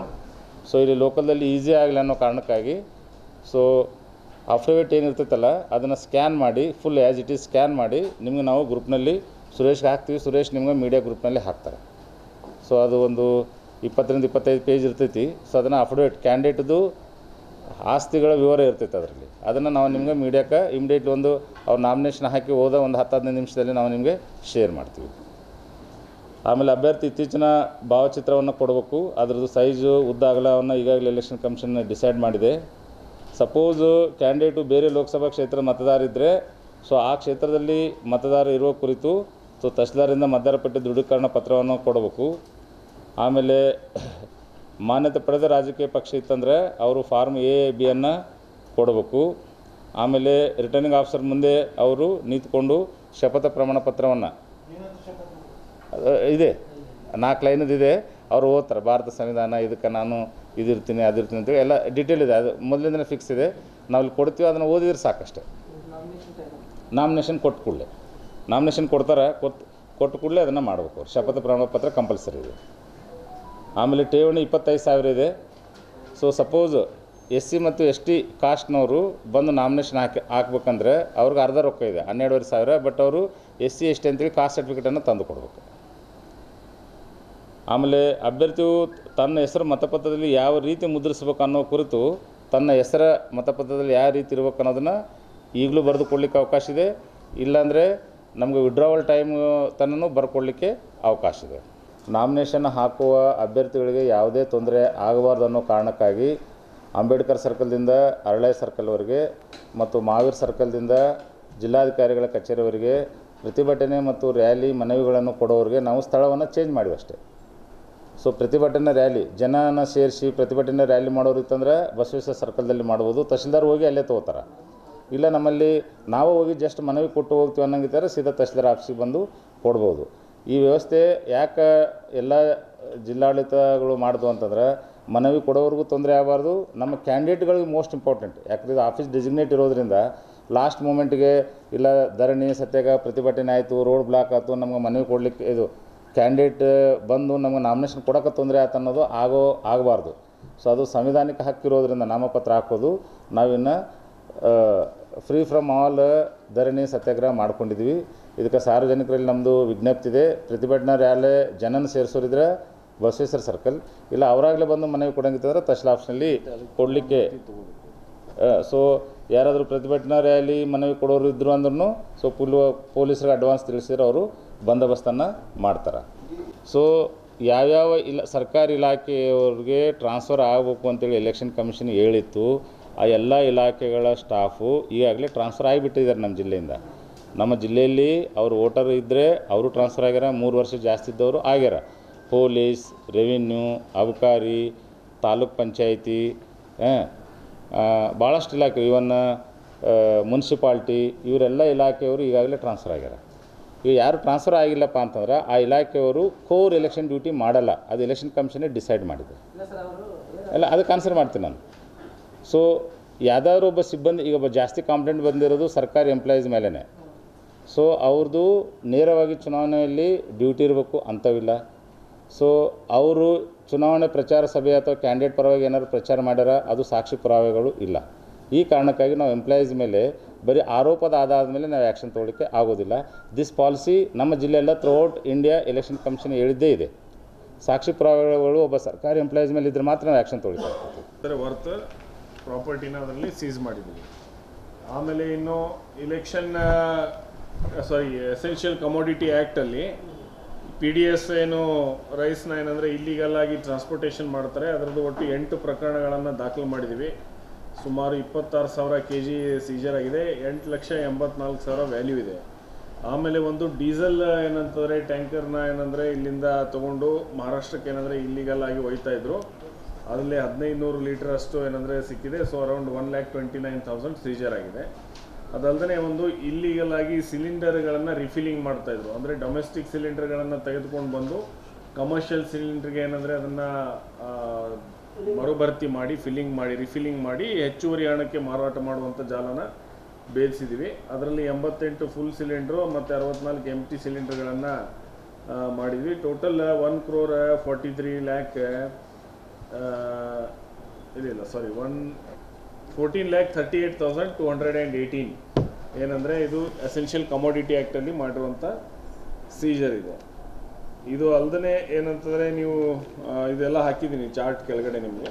ಇಲ್ಲಿ ಲೋಕಲ್ದಲ್ಲಿ ಈಸಿ ಆಗಲಿ ಅನ್ನೋ ಕಾರಣಕ್ಕಾಗಿ ಅಫಿಡೇವಿಟ್ ಏನಿರ್ತೈತಲ್ಲ ಅದನ್ನು ಸ್ಕ್ಯಾನ್ ಮಾಡಿ full as it is scan ಮಾಡಿ ನಿಮಗೆ ನಾವು ಗ್ರೂಪ್ನಲ್ಲಿ ಸುರೇಶ್ಗೆ ಹಾಕ್ತೀವಿ. ಸುರೇಶ್ ನಿಮ್ಗೆ ಮೀಡಿಯಾ ಗ್ರೂಪ್ನಲ್ಲಿ ಹಾಕ್ತಾರೆ. ಅದು ಒಂದು 20ರಿಂದ 25 ಪೇಜ್ ಇರ್ತೈತಿ. ಅದನ್ನು ಅಫಿಡೇವಿಟ್ ಕ್ಯಾಂಡಿಡೇಟ್ದು ಆಸ್ತಿಗಳ ವಿವರ ಇರ್ತೈತೆ ಅದರಲ್ಲಿ. ಅದನ್ನು ನಾವು ನಿಮ್ಗೆ ಮೀಡಿಯಾಕ್ಕೆ ಇಮಿಡಿಯೇಟ್ಲಿ ಅವ್ರು ನಾಮಿನೇಷನ್ ಹಾಕಿ ಹೋದ ಒಂದು 10-15 ನಿಮಿಷದಲ್ಲಿ ನಾವು ನಿಮಗೆ ಶೇರ್ ಮಾಡ್ತೀವಿ. ಆಮೇಲೆ ಅಭ್ಯರ್ಥಿ ಇತ್ತೀಚಿನ ಭಾವಚಿತ್ರವನ್ನು ಕೊಡಬೇಕು. ಅದರದ್ದು ಸೈಜು ಉದ್ದ ಅಗಲವನ್ನು ಈಗಾಗಲೇ ಎಲೆಕ್ಷನ್ ಕಮಿಷನ್ ಡಿಸೈಡ್ ಮಾಡಿದೆ. ಸಪೋಸು ಕ್ಯಾಂಡಿಡೇಟು ಬೇರೆ ಲೋಕಸಭಾ ಕ್ಷೇತ್ರದ ಮತದಾರ ಇದ್ದರೆ ಆ ಕ್ಷೇತ್ರದಲ್ಲಿ ಮತದಾರ ಇರುವ ಕುರಿತು ತಹಸೀಲ್ದಾರಿಂದ ಮತದಾರ ಪಟ್ಟಿ ದೃಢೀಕರಣ ಪತ್ರವನ್ನು ಕೊಡಬೇಕು. ಆಮೇಲೆ ಮಾನ್ಯತೆ ಪಡೆದ ರಾಜಕೀಯ ಪಕ್ಷ ಇತ್ತಂದರೆ ಅವರು ಫಾರ್ಮ್ A-B ಕೊಡಬೇಕು. ಆಮೇಲೆ ರಿಟರ್ನಿಂಗ್ ಆಫೀಸರ್ ಮುಂದೆ ಅವರು ನಿಂತ್ಕೊಂಡು ಶಪಥ ಪ್ರಮಾಣ ಪತ್ರವನ್ನು ಇದೆ 4 ಲೈನದಿದೆ, ಅವರು ಓದ್ತಾರೆ. ಭಾರತ ಸಂವಿಧಾನ, ಇದಕ್ಕೆ ನಾನು ಇದಿರ್ತೀನಿ ಅದಿರ್ತೀನಿ ಅಂತೇಳಿ ಎಲ್ಲ ಡೀಟೇಲ್ ಇದೆ. ಅದು ಮೊದಲಿಂದನೇ ಫಿಕ್ಸ್ ಇದೆ. ನಾವು ಇಲ್ಲಿ ಕೊಡ್ತೀವಿ, ಅದನ್ನು ಓದಿದ್ರೆ ಸಾಕಷ್ಟೆ. ನಾಮಿನೇಷನ್ ಕೊಟ್ಟ ಕೂಡಲೇ ನಾಮಿನೇಷನ್ ಕೊಡ್ತಾರೆ, ಕೊಟ್ಟ ಕೂಡಲೇ ಅದನ್ನು ಮಾಡಬೇಕು. ಅವ್ರು ಶಪಥ ಪ್ರಮಾಣ ಪತ್ರ ಕಂಪಲ್ಸರಿ ಇದೆ. ಆಮೇಲೆ ಠೇವಣಿ 25,000 ಇದೆ. ಸಪೋಸ್ SC ಮತ್ತು ST ಕಾಸ್ಟ್ನವರು ಬಂದು ನಾಮಿನೇಷನ್ ಹಾಕ್ಬೇಕಂದ್ರೆ ಅವ್ರಿಗೆ ಅರ್ಧ ರೊಕ್ಕ ಇದೆ, 12,500. ಬಟ್ ಅವರು SC ST ಅಂತೇಳಿ ಕಾಸ್ಟ್ ಸರ್ಟಿಫಿಕೇಟನ್ನು ತಂದು ಕೊಡಬೇಕು. ಆಮೇಲೆ ಅಭ್ಯರ್ಥಿಯು ತನ್ನ ಹೆಸರು ಮತಪತ್ರದಲ್ಲಿ ಯಾವ ರೀತಿ ಮುದ್ರಿಸಬೇಕು ಅನ್ನೋ ಕುರಿತು ತನ್ನ ಹೆಸರ ಮತಪತ್ರದಲ್ಲಿ ಯಾವ ರೀತಿ ಇರಬೇಕು ಅನ್ನೋದನ್ನು ಈಗಲೂ ಬರೆದು ಕೊಡಲಿಕ್ಕೆ ಅವಕಾಶ ಇದೆ, ಇಲ್ಲಾಂದರೆ ನಮಗೆ ವಿಡ್ರಾವಲ್ ಟೈಮ್ ತನೂ ಬರ್ಕೊಡ್ಲಿಕ್ಕೆ ಅವಕಾಶ ಇದೆ. ನಾಮಿನೇಷನ್ ಹಾಕುವ ಅಭ್ಯರ್ಥಿಗಳಿಗೆ ಯಾವುದೇ ತೊಂದರೆ ಆಗಬಾರ್ದು ಅನ್ನೋ ಕಾರಣಕ್ಕಾಗಿ ಅಂಬೇಡ್ಕರ್ ಸರ್ಕಲ್ದಿಂದ ಅರಳೆ ಸರ್ಕಲ್ವರೆಗೆ ಮತ್ತು ಮಹಾವೀರ್ ಸರ್ಕಲ್ದಿಂದ ಜಿಲ್ಲಾಧಿಕಾರಿಗಳ ಕಚೇರಿವರೆಗೆ ಪ್ರತಿಭಟನೆ ಮತ್ತು ರ್ಯಾಲಿ ಮನವಿಗಳನ್ನು ಕೊಡೋರಿಗೆ ನಾವು ಸ್ಥಳವನ್ನು ಚೇಂಜ್ ಮಾಡಿವಿ ಅಷ್ಟೇ. ಸೊ ಪ್ರತಿಭಟನೆ ರ್ಯಾಲಿ ಜನನ ಸೇರಿಸಿ ಪ್ರತಿಭಟನೆ ರ್ಯಾಲಿ ಮಾಡೋರು ಇತ್ತಂದ್ರೆ ಬಸವೇಶ್ವರ ಸರ್ಕಲ್ದಲ್ಲಿ ಮಾಡ್ಬೋದು, ತಹಶೀಲ್ದಾರ್ ಹೋಗಿ ಅಲ್ಲೇ ತೊಗೋತಾರೆ. ಇಲ್ಲ ನಮ್ಮಲ್ಲಿ ನಾವು ಹೋಗಿ ಜಸ್ಟ್ ಮನವಿ ಕೊಟ್ಟು ಹೋಗ್ತೀವಿ ಅನ್ನಂಗಿದ್ದಾರೆ ಸೀದಾ ತಹಶೀಲ್ದಾರ್ ಆಫೀಸಿಗೆ ಬಂದು ಕೊಡ್ಬೋದು. ಈ ವ್ಯವಸ್ಥೆ ಯಾಕೆ ಎಲ್ಲ ಜಿಲ್ಲಾಡಳಿತಗಳು ಮಾಡಿದ್ವು ಅಂತಂದ್ರೆ ಮನವಿ ಕೊಡೋವ್ರಿಗೂ ತೊಂದರೆ ಆಗಬಾರ್ದು, ನಮ್ಮ ಕ್ಯಾಂಡಿಡೇಟ್ಗಳಿಗೆ ಮೋಸ್ಟ್ ಇಂಪಾರ್ಟೆಂಟ್. ಯಾಕಂದರೆ ಇದು ಆಫೀಸ್ ಡೆಸಿಗ್ನೇಟ್ ಇರೋದ್ರಿಂದ ಲಾಸ್ಟ್ ಮೂಮೆಂಟ್ಗೆ ಇಲ್ಲ ಧರಣಿ ಸತ್ಯಾಗ ಪ್ರತಿಭಟನೆ ಆಯಿತು, ರೋಡ್ ಬ್ಲಾಕ್ ಆಯಿತು, ನಮ್ಗೆ ಮನವಿ ಕೊಡಲಿಕ್ಕೆ ಇದು ಕ್ಯಾಂಡಿಡೇಟ್ ಬಂದು ನಮ್ಗೆ ನಾಮಿನೇಷನ್ ಕೊಡೋಕೆ ತೊಂದರೆ ಆಯ್ತು ಅನ್ನೋದು ಆಗಬಾರ್ದು. ಸೊ ಅದು ಸಂವಿಧಾನಿಕ ಹಕ್ಕಿರೋದ್ರಿಂದ ನಾಮಪತ್ರ ಹಾಕೋದು ನಾವಿನ್ನು ಫ್ರೀ ಫ್ರಮ್ ಆಲ್ ಧರಣಿ ಸತ್ಯಾಗ್ರಹ ಮಾಡ್ಕೊಂಡಿದ್ವಿ. ಇದಕ್ಕೆ ಸಾರ್ವಜನಿಕರಲ್ಲಿ ನಮ್ಮದು ವಿಜ್ಞಪ್ತಿ ಇದೆ, ಪ್ರತಿಭಟನಾ ರ್ಯಾಲಿ ಜನನ ಸೇರಿಸೋರಿದ್ರೆ ಬಸವೇಶ್ವರ ಸರ್ಕಲ್, ಇಲ್ಲ ಅವರಾಗಲೇ ಬಂದು ಮನವಿ ಕೊಡೋಂಗಿತ್ತಂದ್ರೆ ತಹಶೀಲ್ ಆಫೀಸ್ನಲ್ಲಿ ಕೊಡಲಿಕ್ಕೆ. ಸೊ ಯಾರಾದರೂ ಪ್ರತಿಭಟನಾ ರ್ಯಾಲಿ ಮನವಿ ಕೊಡೋರು ಇದ್ದರು ಅಂದ್ರೂ ಸೊ ಪೊಲೀಸರಿಗೆ ಅಡ್ವಾನ್ಸ್ ತಿಳಿಸಿದ್ರೆ ಅವರು ಬಂದೋಬಸ್ತನ್ನು ಮಾಡ್ತಾರೆ. ಸೊ ಯಾವ್ಯಾವ ಸರ್ಕಾರಿ ಇಲಾಖೆಯವ್ರಿಗೆ ಟ್ರಾನ್ಸ್ಫರ್ ಆಗಬೇಕು ಅಂತೇಳಿ ಎಲೆಕ್ಷನ್ ಕಮಿಷನ್ ಹೇಳಿತ್ತು, ಆ ಎಲ್ಲ ಇಲಾಖೆಗಳ ಸ್ಟಾಫು ಈಗಾಗಲೇ ಟ್ರಾನ್ಸ್ಫರ್ ಆಗಿಬಿಟ್ಟಿದ್ದಾರೆ ನಮ್ಮ ಜಿಲ್ಲೆಯಿಂದ. ನಮ್ಮ ಜಿಲ್ಲೆಯಲ್ಲಿ ಅವರು ವೋಟರ್ ಇದ್ದರೆ ಅವರು ಟ್ರಾನ್ಸ್ಫರ್ ಆಗ್ಯಾರ, 3 ವರ್ಷ ಜಾಸ್ತಿ ಇದ್ದವರು ಆಗ್ಯಾರ. ಪೊಲೀಸ್, ರೆವಿನ್ಯೂ, ಅಬಕಾರಿ, ತಾಲೂಕ್ ಪಂಚಾಯಿತಿ, ಭಾಳಷ್ಟು ಇಲಾಖೆ, ಇವನ್ ಮುನ್ಸಿಪಾಲ್ಟಿ, ಇವರೆಲ್ಲ ಇಲಾಖೆಯವರು ಈಗಾಗಲೇ ಟ್ರಾನ್ಸ್ಫರ್ ಆಗ್ಯಾರ. ಈಗ ಯಾರು ಟ್ರಾನ್ಸ್ಫರ್ ಆಗಿಲ್ಲಪ್ಪ ಅಂತಂದ್ರೆ ಆ ಇಲಾಖೆಯವರು ಕೋರ್ ಎಲೆಕ್ಷನ್ ಡ್ಯೂಟಿ ಮಾಡಲ್ಲ, ಅದು ಎಲೆಕ್ಷನ್ ಕಮಿಷನ್ನೇ ಡಿಸೈಡ್ ಮಾಡಿದೆ. ಅಲ್ಲ ಅದಕ್ಕೆ ಆನ್ಸರ್ ಮಾಡ್ತೀನಿ ನಾನು. ಸೊ ಯಾವುದಾದ್ರೂ ಒಬ್ಬ ಸಿಬ್ಬಂದಿ, ಈಗ ಒಬ್ಬ ಜಾಸ್ತಿ ಕಾಂಪ್ಲೇಂಟ್ ಬಂದಿರೋದು ಸರ್ಕಾರಿ ಎಂಪ್ಲಾಯೀಸ್ ಮೇಲೇ. ಸೊ ಅವ್ರದ್ದು ನೇರವಾಗಿ ಚುನಾವಣೆಯಲ್ಲಿ ಡ್ಯೂಟಿ ಇರಬೇಕು ಅಂಥವಿಲ್ಲ. ಸೊ ಅವರು ಚುನಾವಣೆ ಪ್ರಚಾರ ಸಭೆ ಅಥವಾ ಕ್ಯಾಂಡಿಡೇಟ್ ಪರವಾಗಿ ಏನಾದ್ರು ಪ್ರಚಾರ ಮಾಡ್ಯಾರ, ಅದು ಸಾಕ್ಷಿ ಪುರಾವೆಗಳು ಇಲ್ಲ. ಈ ಕಾರಣಕ್ಕಾಗಿ ನಾವು ಎಂಪ್ಲಾಯೀಸ್ ಮೇಲೆ ಬರೀ ಆರೋಪದ ಆಧಾರದ ಮೇಲೆ ನಾವು ಆ್ಯಕ್ಷನ್ ತೊಗೊಳ್ಳಿಕ್ಕೆ ಆಗೋದಿಲ್ಲ. ದಿಸ್ ಪಾಲಿಸಿ ನಮ್ಮ ಜಿಲ್ಲೆಯೆಲ್ಲ ಥ್ರೂಔಟ್ ಇಂಡಿಯಾ ಎಲೆಕ್ಷನ್ ಕಮಿಷನ್ ಹೇಳಿದ್ದೇ ಇದೆ. ಸಾಕ್ಷಿ ಪುರಾವೆಗಳು ಒಬ್ಬ ಸರ್ಕಾರಿ ಎಂಪ್ಲಾಯೀಸ್ ಮೇಲೆ ಇದ್ದರೆ ಮಾತ್ರ ನಾವು ಆ್ಯಕ್ಷನ್ ತೊಗೊಳ್ಳಿಕ್ಕೆ. ವರ್ತ್ ಪ್ರಾಪರ್ಟಿನ ಅದರಲ್ಲಿ ಸೀಸ್ ಮಾಡಿದ್ದೀವಿ. ಆಮೇಲೆ ಇನ್ನು ಎಸೆನ್ಷಿಯಲ್ ಕಮೋಡಿಟಿ ಆ್ಯಕ್ಟಲ್ಲಿ PDS ಏನು ರೈಸ್ನ ಏನಂದರೆ ಇಲ್ಲಿಗಲ್ ಆಗಿ ಟ್ರಾನ್ಸ್ಪೋರ್ಟೇಷನ್ ಮಾಡ್ತಾರೆ, ಅದರದ್ದು ಒಟ್ಟು 8 ಪ್ರಕರಣಗಳನ್ನು ದಾಖಲು ಮಾಡಿದ್ದೀವಿ. ಸುಮಾರು 26,000 kg ಸೀಜರ್ ಆಗಿದೆ, 8,84,000 ವ್ಯಾಲ್ಯೂ ಇದೆ. ಆಮೇಲೆ ಒಂದು ಡೀಸೆಲ್ ಏನಂತಂದರೆ ಟ್ಯಾಂಕರ್ನ ಏನಂದರೆ ಇಲ್ಲಿಂದ ತೊಗೊಂಡು ಮಹಾರಾಷ್ಟ್ರಕ್ಕೆ ಏನಂದರೆ ಇಲ್ಲಿಗಲ್ ಆಗಿ ಒಯ್ತಾ ಇದ್ರು, ಅದರಲ್ಲಿ 1500 ಲೀಟರ್ ಅಷ್ಟು ಏನಂದರೆ ಸಿಕ್ಕಿದೆ. ಸೊ ಅರೌಂಡ್ 1,29,000 ಸೀಜರ್ ಆಗಿದೆ. ಅದಲ್ಲದೆ ಒಂದು ಇಲ್ಲಿಗಲ್ ಆಗಿ ಸಿಲಿಂಡರ್ಗಳನ್ನು ರಿಫಿಲಿಂಗ್ ಮಾಡ್ತಾಯಿದ್ರು, ಅಂದರೆ ಡೊಮೆಸ್ಟಿಕ್ ಸಿಲಿಂಡರ್ಗಳನ್ನು ತೆಗೆದುಕೊಂಡು ಬಂದು ಕಮರ್ಷಿಯಲ್ ಸಿಲಿಂಡರ್ಗೆ ಏನಂದರೆ ಅದನ್ನು ಮರುಭರ್ತಿ ಮಾಡಿ ರಿಫಿಲಿಂಗ್ ಮಾಡಿ ಹೆಚ್ಚುವರಿ ಹಣಕ್ಕೆ ಮಾರಾಟ ಮಾಡುವಂಥ ಜಾಲನ ಬೇಯಿಸಿದ್ದೀವಿ. ಅದರಲ್ಲಿ 88 ಫುಲ್ ಸಿಲಿಂಡ್ರು ಮತ್ತು 64 ಎಂಟಿ ಸಿಲಿಂಡರ್ಗಳನ್ನು ಮಾಡಿದ್ವಿ. ಟೋಟಲ್ 14,38,218 ಏನಂದರೆ ಇದು ಎಸೆನ್ಷಿಯಲ್ ಕಮೋಡಿಟಿ ಆ್ಯಕ್ಟಲ್ಲಿ ಮಾಡಿರುವಂಥ ಸೀಜರ್ ಇದೆ. ಇದು ಅಲ್ಲದೆ ಏನಂತಂದರೆ ನೀವು ಇದೆಲ್ಲ ಹಾಕಿದ್ದೀನಿ ಚಾರ್ಟ್ ಕೆಳಗಡೆ ನಿಮಗೆ.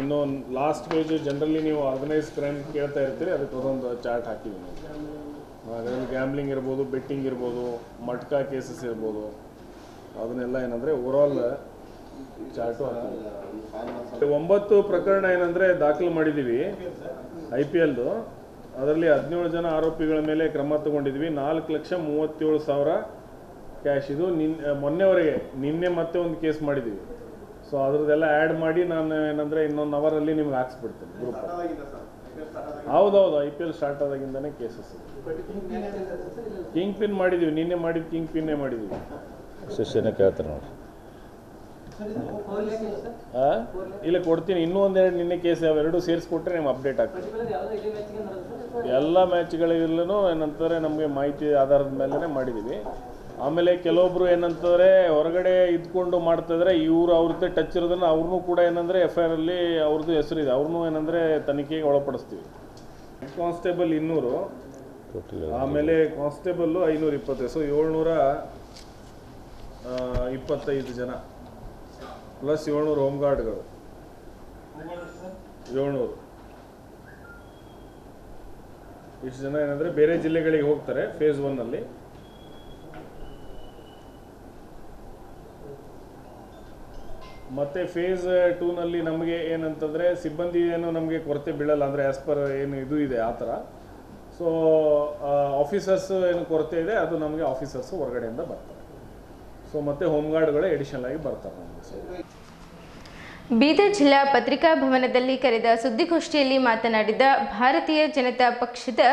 ಇನ್ನು ಲಾಸ್ಟ್ ಪೇಜ್ ಜನರಲಿ ನೀವು ಆರ್ಗನೈಸ್ ಕ್ರೈಮ್ ಕೇಳ್ತಾ ಇರ್ತೀರಿ, ಅದಕ್ಕೆ ಅದೊಂದು ಚಾರ್ಟ್ ಹಾಕಿದ್ದೀನಿ. ಅದರಲ್ಲಿ ಗ್ಯಾಮ್ಲಿಂಗ್ ಇರ್ಬೋದು, ಬೆಟ್ಟಿಂಗ್ ಇರ್ಬೋದು, ಮಟ್ಕಾ ಕೇಸಸ್ ಇರ್ಬೋದು, ಅದನ್ನೆಲ್ಲ ಏನಂದರೆ ಓವರಾಲ್ ಚಾರ್ಟು ಹಾಕಿದ್ದೀನಿ. 9 ಪ್ರಕರಣ ಏನಂದರೆ ದಾಖಲು ಮಾಡಿದ್ದೀವಿ IPLದು. ಅದರಲ್ಲಿ 17 ಜನ ಆರೋಪಿಗಳ ಮೇಲೆ ಕ್ರಮ ತಗೊಂಡಿದ್ವಿ. 4,37,000 ಕ್ಯಾಶ್. ಇದು ಮೊನ್ನೆವರೆಗೆ, ನಿನ್ನೆ ಮತ್ತೆ ಒಂದು ಕೇಸ್ ಮಾಡಿದ್ದೀವಿ. ಸೊ ಅದ್ರದ್ದೆಲ್ಲ ಆ್ಯಡ್ ಮಾಡಿ ನಾನು ಏನಂದರೆ ಇನ್ನೊಂದು ಅವರಲ್ಲಿ ನಿಮ್ಗೆ ಹಾಕ್ಸ್ಬಿಡ್ತೀನಿ ಗ್ರೂಪ್. ಹೌದೌದು, IPL ಸ್ಟಾರ್ಟ್ ಆದಾಗಿಂದನೇ ಕೇಸಸ್. ಕಿಂಗ್ ಪಿನ್ ಮಾಡಿದ್ದೀವಿ, ನಿನ್ನೆ ಮಾಡಿದ್ದು ಕಿಂಗ್ ಪಿನ್ನೇ ಮಾಡಿದ್ದೀವಿ. ಶಿಷ್ಯನೇ ಕೇಳ್ತಾರೆ ನೋಡಿ. ಇಲ್ಲ ಕೊಡ್ತೀನಿ, ಇನ್ನೂ ಒಂದೆರಡು ನಿನ್ನೆ ಕೇಸ್ ಅವೆರಡು ಸೇರಿಸ್ಕೊಟ್ರೆ ನಿಮ್ಗೆ ಅಪ್ಡೇಟ್ ಆಗ್ತದೆ. ಎಲ್ಲ ಮ್ಯಾಚ್ಗಳಿಗೆಲ್ಲೂ ಏನಂತಾರೆ ನಮಗೆ ಮಾಹಿತಿ ಆಧಾರದ ಮೇಲೆ ಮಾಡಿದ್ದೀವಿ. ಆಮೇಲೆ ಕೆಲವೊಬ್ರು ಏನಂತಂದರೆ ಹೊರಗಡೆ ಇದ್ಕೊಂಡು ಮಾಡ್ತಾಯಿದ್ರೆ, ಇವರು ಅವ್ರದ್ದೇ ಟಚ್ ಇರೋದನ್ನು ಅವ್ರನ್ನೂ ಕೂಡ ಏನಂದರೆ FIR ಅಲ್ಲಿ ಅವ್ರದ್ದು ಹೆಸರಿದೆ, ಅವ್ರನ್ನೂ ಏನಂದರೆ ತನಿಖೆಗೆ ಒಳಪಡಿಸ್ತೀವಿ. ಹೆಡ್ ಕಾನ್ಸ್ಟೇಬಲ್ 200, ಆಮೇಲೆ ಕಾನ್ಸ್ಟೇಬಲ್ಲು 520. ಸೊ 725 ಜನ ಪ್ಲಸ್ 700 ಹೋಮ್ ಗಾರ್ಡ್ಗಳು. 700 ಇಷ್ಟು ಜನ ಏನಂದರೆ ಬೇರೆ ಜಿಲ್ಲೆಗಳಿಗೆ ಹೋಗ್ತಾರೆ ಫೇಸ್ 1ನಲ್ಲಿ. ಮತ್ತು ಫೇಸ್ 2ನಲ್ಲಿ ನಮಗೆ ಏನಂತಂದರೆ ಸಿಬ್ಬಂದಿ ಏನು ನಮಗೆ ಕೊರತೆ ಬೀಳಲ್ಲ, ಅಂದರೆ ಆ್ಯಸ್ ಪರ್ ಏನು ಇದು ಇದೆ ಆ ಥರ. ಸೊ ಆಫೀಸರ್ಸ್ ಏನು ಕೊರತೆ ಇದೆ ಅದು ನಮಗೆ ಆಫೀಸರ್ಸು ಹೊರಗಡೆಯಿಂದ ಬರ್ತಾರೆ. ಸೊ ಮತ್ತು ಹೋಮ್ ಗಾರ್ಡ್ಗಳೇ ಎಡಿಷನಲ್ ಆಗಿ ಬರ್ತಾರೆ ನಮಗೆ. ಸೊ ಬೀದರ್ ಜಿಲ್ಲಾ ಪತ್ರಿಕಾ ಭವನದಲ್ಲಿ ಕರೆದ ಸುದ್ದಿಗೋಷ್ಠಿಯಲ್ಲಿ ಮಾತನಾಡಿದ ಭಾರತೀಯ ಜನತಾ ಪಕ್ಷದ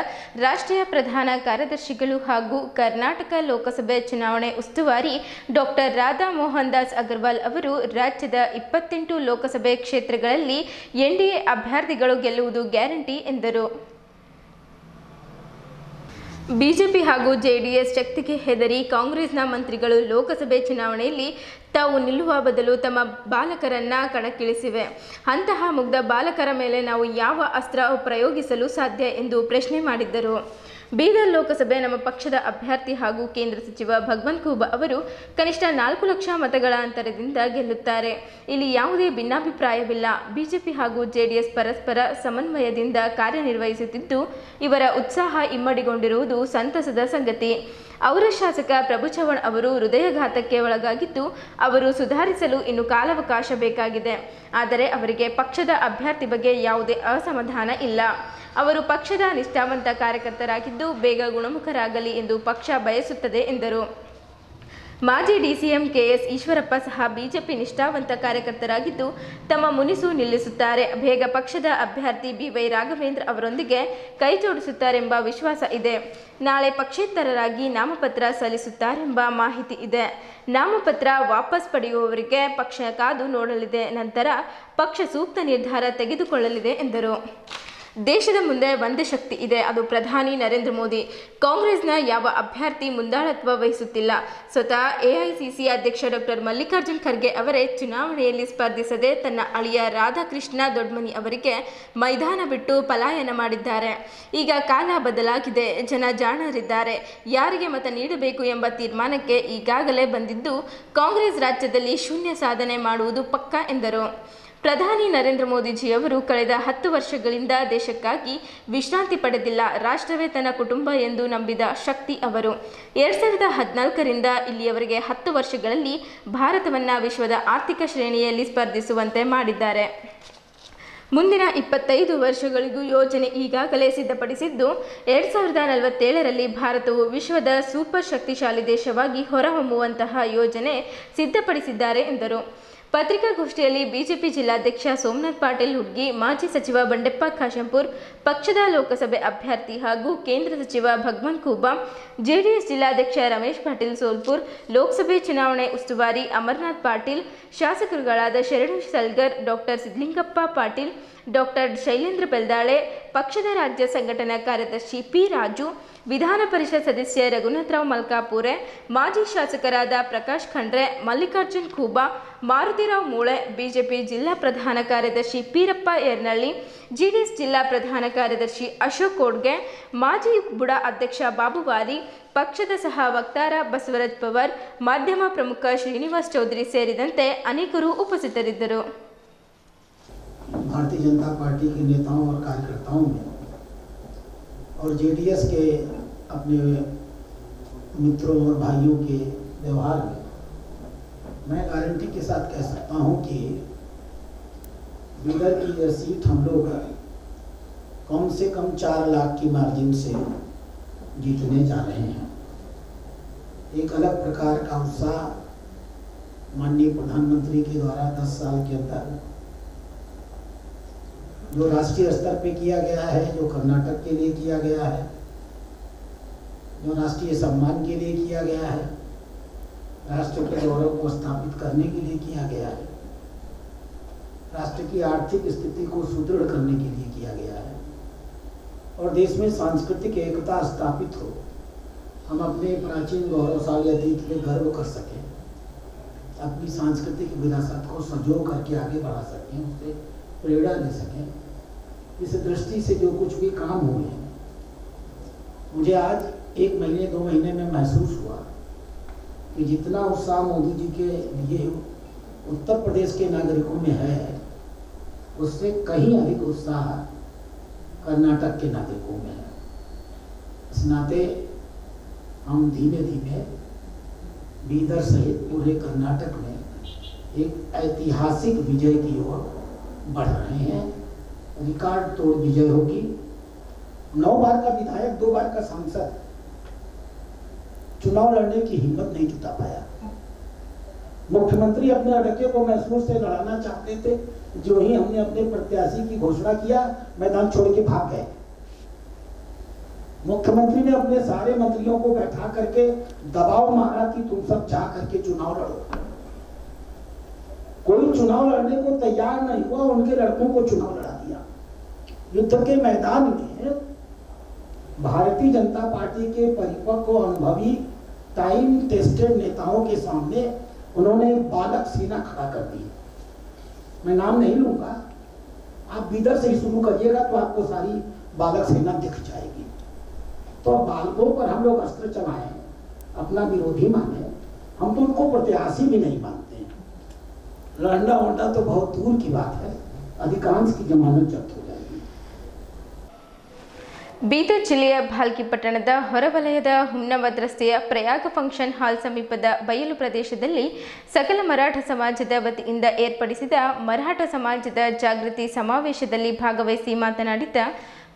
ರಾಷ್ಟ್ರೀಯ ಪ್ರಧಾನ ಕಾರ್ಯದರ್ಶಿಗಳು ಹಾಗೂ ಕರ್ನಾಟಕ ಲೋಕಸಭೆ ಚುನಾವಣೆ ಉಸ್ತುವಾರಿ ಡಾಕ್ಟರ್ ರಾಧಾ ಮೋಹನ್ ದಾಸ್ ಅಗರ್ವಾಲ್ ಅವರು ರಾಜ್ಯದ 28 ಲೋಕಸಭೆ ಕ್ಷೇತ್ರಗಳಲ್ಲಿ ಎನ್ಡಿಎ ಅಭ್ಯರ್ಥಿಗಳು ಗೆಲ್ಲುವುದು ಗ್ಯಾರಂಟಿ ಎಂದರು. ಬಿಜೆಪಿ ಹಾಗೂ ಜೆಡಿಎಸ್ ಶಕ್ತಿಗೆ ಹೆದರಿ ಕಾಂಗ್ರೆಸ್ನ ಮಂತ್ರಿಗಳು ಲೋಕಸಭೆ ಚುನಾವಣೆಯಲ್ಲಿ ತಾವು ನಿಲ್ಲುವ ಬದಲು ತಮ್ಮ ಬಾಲಕರನ್ನ ಕಣಕ್ಕಿಳಿಸಿವೆ. ಅಂತಹ ಮುಗ್ಧ ಬಾಲಕರ ಮೇಲೆ ನಾವು ಯಾವ ಅಸ್ತ್ರ ಪ್ರಯೋಗಿಸಲು ಸಾಧ್ಯ ಎಂದು ಪ್ರಶ್ನೆ ಮಾಡಿದ್ದರು. ಬೀದರ್ ಲೋಕಸಭೆ ನಮ್ಮ ಪಕ್ಷದ ಅಭ್ಯರ್ಥಿ ಹಾಗೂ ಕೇಂದ್ರ ಸಚಿವ ಭಗವಂತ್ ಖೂಬಾ ಅವರು ಕನಿಷ್ಠ 4 ಲಕ್ಷ ಮತಗಳ ಅಂತರದಿಂದ ಗೆಲ್ಲುತ್ತಾರೆ. ಇಲ್ಲಿ ಯಾವುದೇ ಭಿನ್ನಾಭಿಪ್ರಾಯವಿಲ್ಲ. ಬಿಜೆಪಿ ಹಾಗೂ ಜೆಡಿಎಸ್ ಪರಸ್ಪರ ಸಮನ್ವಯದಿಂದ ಕಾರ್ಯನಿರ್ವಹಿಸುತ್ತಿದ್ದು ಇವರ ಉತ್ಸಾಹ ಇಮ್ಮಡಿಗೊಂಡಿರುವುದು ಸಂತಸದ ಸಂಗತಿ. ಅವರ ಶಾಸಕ ಪ್ರಭು ಚವ್ಹಾಣ್ ಅವರು ಹೃದಯಘಾತಕ್ಕೆ ಒಳಗಾಗಿದ್ದು ಅವರು ಸುಧಾರಿಸಲು ಇನ್ನು ಕಾಲಾವಕಾಶ ಬೇಕಾಗಿದೆ. ಆದರೆ ಅವರಿಗೆ ಪಕ್ಷದ ಅಭ್ಯರ್ಥಿ ಬಗ್ಗೆ ಯಾವುದೇ ಅಸಮಾಧಾನ ಇಲ್ಲ. ಅವರು ಪಕ್ಷದ ನಿಷ್ಠಾವಂತ ಕಾರ್ಯಕರ್ತರಾಗಿದ್ದು ಬೇಗ ಗುಣಮುಖರಾಗಲಿ ಎಂದು ಪಕ್ಷ ಬಯಸುತ್ತದೆ ಎಂದರು. ಮಾಜಿ ಡಿಸಿಎಂ ಕೆಎಸ್ ಈಶ್ವರಪ್ಪ ಸಹ ಬಿಜೆಪಿ ನಿಷ್ಠಾವಂತ ಕಾರ್ಯಕರ್ತರಾಗಿದ್ದು ತಮ್ಮ ಮುನಿಸು ನಿಲ್ಲಿಸುತ್ತಾರೆ. ಬೇಗ ಪಕ್ಷದ ಅಭ್ಯರ್ಥಿ ಬಿವೈ ರಾಘವೇಂದ್ರ ಅವರೊಂದಿಗೆ ಕೈ ಜೋಡಿಸುತ್ತಾರೆಂಬ ವಿಶ್ವಾಸ ಇದೆ. ನಾಳೆ ಪಕ್ಷೇತರರಾಗಿ ನಾಮಪತ್ರ ಸಲ್ಲಿಸುತ್ತಾರೆಂಬ ಮಾಹಿತಿ ಇದೆ. ನಾಮಪತ್ರ ವಾಪಸ್ ಪಡೆಯುವವರಿಗೆ ಪಕ್ಷ ಕಾದು ನೋಡಲಿದೆ. ನಂತರ ಪಕ್ಷ ಸೂಕ್ತ ನಿರ್ಧಾರ ತೆಗೆದುಕೊಳ್ಳಲಿದೆ ಎಂದರು. ದೇಶದ ಮುಂದೆ ಒಂದೇ ಶಕ್ತಿ ಇದೆ, ಅದು ಪ್ರಧಾನಿ ನರೇಂದ್ರ ಮೋದಿ. ಕಾಂಗ್ರೆಸ್ನ ಯಾವ ಅಭ್ಯರ್ಥಿ ಮುಂದಾಳತ್ವ ವಹಿಸುತ್ತಿಲ್ಲ. ಸ್ವತಃ ಎಐಸಿಸಿ ಅಧ್ಯಕ್ಷ ಡಾಕ್ಟರ್ ಮಲ್ಲಿಕಾರ್ಜುನ್ ಖರ್ಗೆ ಅವರೇ ಚುನಾವಣೆಯಲ್ಲಿ ಸ್ಪರ್ಧಿಸದೆ ತನ್ನ ಅಳಿಯ ರಾಧಾಕೃಷ್ಣ ದೊಡ್ಮನಿ ಅವರಿಗೆ ಮೈದಾನ ಬಿಟ್ಟು ಪಲಾಯನ ಮಾಡಿದ್ದಾರೆ. ಈಗ ಕಾಲ ಬದಲಾಗಿದೆ, ಜನ ಜಾಣರಿದ್ದಾರೆ. ಯಾರಿಗೆ ಮತ ನೀಡಬೇಕು ಎಂಬ ತೀರ್ಮಾನಕ್ಕೆ ಈಗಾಗಲೇ ಬಂದಿದ್ದು ಕಾಂಗ್ರೆಸ್ ರಾಜ್ಯದಲ್ಲಿ ಶೂನ್ಯ ಸಾಧನೆ ಮಾಡುವುದು ಪಕ್ಕಾ ಎಂದರು. ಪ್ರಧಾನಿ ನರೇಂದ್ರ ಮೋದಿಜಿಯವರು ಕಳೆದ 10 ವರ್ಷಗಳಿಂದ ದೇಶಕ್ಕಾಗಿ ವಿಶ್ರಾಂತಿ ಪಡೆದಿಲ್ಲ. ರಾಷ್ಟ್ರವೇ ತನ್ನ ಕುಟುಂಬ ಎಂದು ನಂಬಿದ ಶಕ್ತಿ ಅವರು. 2014ರಿಂದ ಇಲ್ಲಿಯವರೆಗೆ 10 ವರ್ಷಗಳಲ್ಲಿ ಭಾರತವನ್ನು ವಿಶ್ವದ ಆರ್ಥಿಕ ಶ್ರೇಣಿಯಲ್ಲಿ ಸ್ಪರ್ಧಿಸುವಂತೆ ಮಾಡಿದ್ದಾರೆ. ಮುಂದಿನ 25 ವರ್ಷಗಳಿಗೂ ಯೋಜನೆ ಈಗಾಗಲೇ ಸಿದ್ಧಪಡಿಸಿದ್ದು 2047ರಲ್ಲಿ ಭಾರತವು ವಿಶ್ವದ ಸೂಪರ್ ಶಕ್ತಿಶಾಲಿ ದೇಶವಾಗಿ ಹೊರಹೊಮ್ಮುವಂತಹ ಯೋಜನೆ ಸಿದ್ಧಪಡಿಸಿದ್ದಾರೆ ಎಂದರು. ಪತ್ರಿಕಾಗೋಷ್ಠಿಯಲ್ಲಿ ಬಿಜೆಪಿ ಜಿಲ್ಲಾಧ್ಯಕ್ಷ ಸೋಮನಾಥ್ ಪಾಟೀಲ್ ಹುಡ್ಗಿ, ಮಾಜಿ ಸಚಿವ ಬಂಡೆಪ್ಪ ಖಾಶೆಂಪೂರ್, ಪಕ್ಷದ ಲೋಕಸಭೆ ಅಭ್ಯರ್ಥಿ ಹಾಗೂ ಕೇಂದ್ರ ಸಚಿವ ಭಗವಂತ್ ಖೂಬಾ, ಜೆಡಿಎಸ್ ಜಿಲ್ಲಾಧ್ಯಕ್ಷ ರಮೇಶ್ ಪಾಟೀಲ್ ಸೋಲ್ಪುರ್, ಲೋಕಸಭೆ ಚುನಾವಣೆ ಉಸ್ತುವಾರಿ ಅಮರನಾಥ್ ಪಾಟೀಲ್, ಶಾಸಕರುಗಳಾದ ಶರಣು ಸಲ್ಗರ್, ಡಾಕ್ಟರ್ ಸಿದ್ಲಿಂಗಪ್ಪ ಪಾಟೀಲ್, ಡಾಕ್ಟರ್ ಶೈಲೇಂದ್ರ ಬೆಲ್ದಾಳೆ, ಪಕ್ಷದ ರಾಜ್ಯ ಸಂಘಟನಾ ಕಾರ್ಯದರ್ಶಿ ಪಿ ರಾಜು, ವಿಧಾನ ಪರಿಷತ್ ಸದಸ್ಯ ರಘುನಾಥರಾವ್ ಮಲ್ಕಾಪುರೆ, ಮಾಜಿ ಶಾಸಕರಾದ ಪ್ರಕಾಶ್ ಖಂಡ್ರೆ, ಮಲ್ಲಿಕಾರ್ಜುನ್ ಖೂಬಾ, ಮಾರುತಿರಾವ್ ಮೂಳೆ, ಬಿಜೆಪಿ ಜಿಲ್ಲಾ ಪ್ರಧಾನ ಕಾರ್ಯದರ್ಶಿ ಪೀರಪ್ಪ ಯರ್ನಳ್ಳಿ, ಜೆಡಿಎಸ್ ಜಿಲ್ಲಾ ಪ್ರಧಾನ ಕಾರ್ಯದರ್ಶಿ ಅಶೋಕ್ ಕೋಡ್ಗೆ, ಮಾಜಿ ಬುಡಾ ಅಧ್ಯಕ್ಷ ಬಾಬುವಾಲಿ, ಪಕ್ಷದ ಸಹ ವಕ್ತಾರ ಬಸವರಾಜ್ ಪವಾರ್, ಮಾಧ್ಯಮ ಪ್ರಮುಖ ಶ್ರೀನಿವಾಸ್ ಚೌಧರಿ ಸೇರಿದಂತೆ ಅನೇಕರು ಉಪಸ್ಥಿತರಿದ್ದರು. भारतीय जनता पार्टी के नेताओं और कार्यकर्ताओं में और जेडीएस के अपने मित्रों और भाइयों के व्यवहार में मैं गारंटी के साथ कह सकता हूं कि बीदर की यह सीट हम लोग कम से कम 4 लाख की मार्जिन से जीतने जा रहे हैं। एक अलग प्रकार का उत्साह माननीय प्रधानमंत्री के द्वारा 10 साल के अंदर जो राष्ट्रीय स्तर पे किया गया है, जो कर्नाटक के लिए किया गया है, जो राष्ट्रीय सम्मान के लिए किया गया है, राष्ट्र के गौरव को स्थापित करने के लिए किया गया है, राष्ट्र की आर्थिक स्थिति को सुदृढ़ करने के लिए किया गया है और देश में सांस्कृतिक एकता स्थापित हो, हम अपने प्राचीन गौरवशाली अतीत में गर्व कर सकें, अपनी सांस्कृतिक विरासत को संजो करके आगे बढ़ा सकें, उससे प्रेरणा ले सकें। इस दृष्टि से जो कुछ भी काम हुए हैं, मुझे आज 1 महीने 2 महीने में महसूस हुआ कि जितना उत्साह मोदी जी के लिए उत्तर प्रदेश के नागरिकों में है, उससे कहीं अधिक उत्साह कर्नाटक के नागरिकों में है। इस नाते हम धीमे धीमे बीदर सहित पूरे कर्नाटक में एक ऐतिहासिक विजय की ओर बढ़ रहे हैं। रिकॉर्ड तोड़ विजय होगी। 9 बार का विधायक, 2 बार का सांसद चुनाव लड़ने की हिम्मत नहीं जुटा पाया। मुख्यमंत्री अपने अड़के को मैसूर से लड़ाना चाहते थे। जो ही हमने अपने प्रत्याशी की घोषणा किया, मैदान छोड़ के भाग गए। मुख्यमंत्री ने अपने सारे मंत्रियों को बैठा करके दबाव मारा कि तुम सब जा करके चुनाव लड़ो। कोई चुनाव लड़ने को तैयार नहीं हुआ, उनके लड़कों को चुनाव लड़ा दिया। युद्ध के मैदान में भारतीय जनता पार्टी के परिपक्व, अनुभवी, टाइम टेस्टेड नेताओं के सामने उन्होंने बालक सेना खड़ा कर दी। मैं नाम नहीं लूंगा, आप बीदर से ही शुरू करिएगा तो आपको सारी बालक सेना दिख जाएगी। तो बालकों पर हम लोग अस्त्र चलाएं, अपना विरोधी माने, हम तो उनको प्रत्याशी भी नहीं मानते हैं। लड़ना वड़ना तो बहुत दूर की बात है, अधिकांश की जमानत जब्त हो जाएगी। ಬೀದರ್ ಜಿಲ್ಲೆಯ ಭಾಲ್ಕಿ ಪಟ್ಟಣದ ಹೊರವಲಯದ ಹುಮ್ನಾಬಾದ್ ರಸ್ತೆಯ ಪ್ರಯಾಗ ಫಂಕ್ಷನ್ ಹಾಲ್ ಸಮೀಪದ ಬಯಲು ಪ್ರದೇಶದಲ್ಲಿ ಸಕಲ ಮರಾಠ ಸಮಾಜದ ವತಿಯಿಂದ ಏರ್ಪಡಿಸಿದ ಮರಾಠ ಸಮಾಜದ ಜಾಗೃತಿ ಸಮಾವೇಶದಲ್ಲಿ ಭಾಗವಹಿಸಿ ಮಾತನಾಡಿದ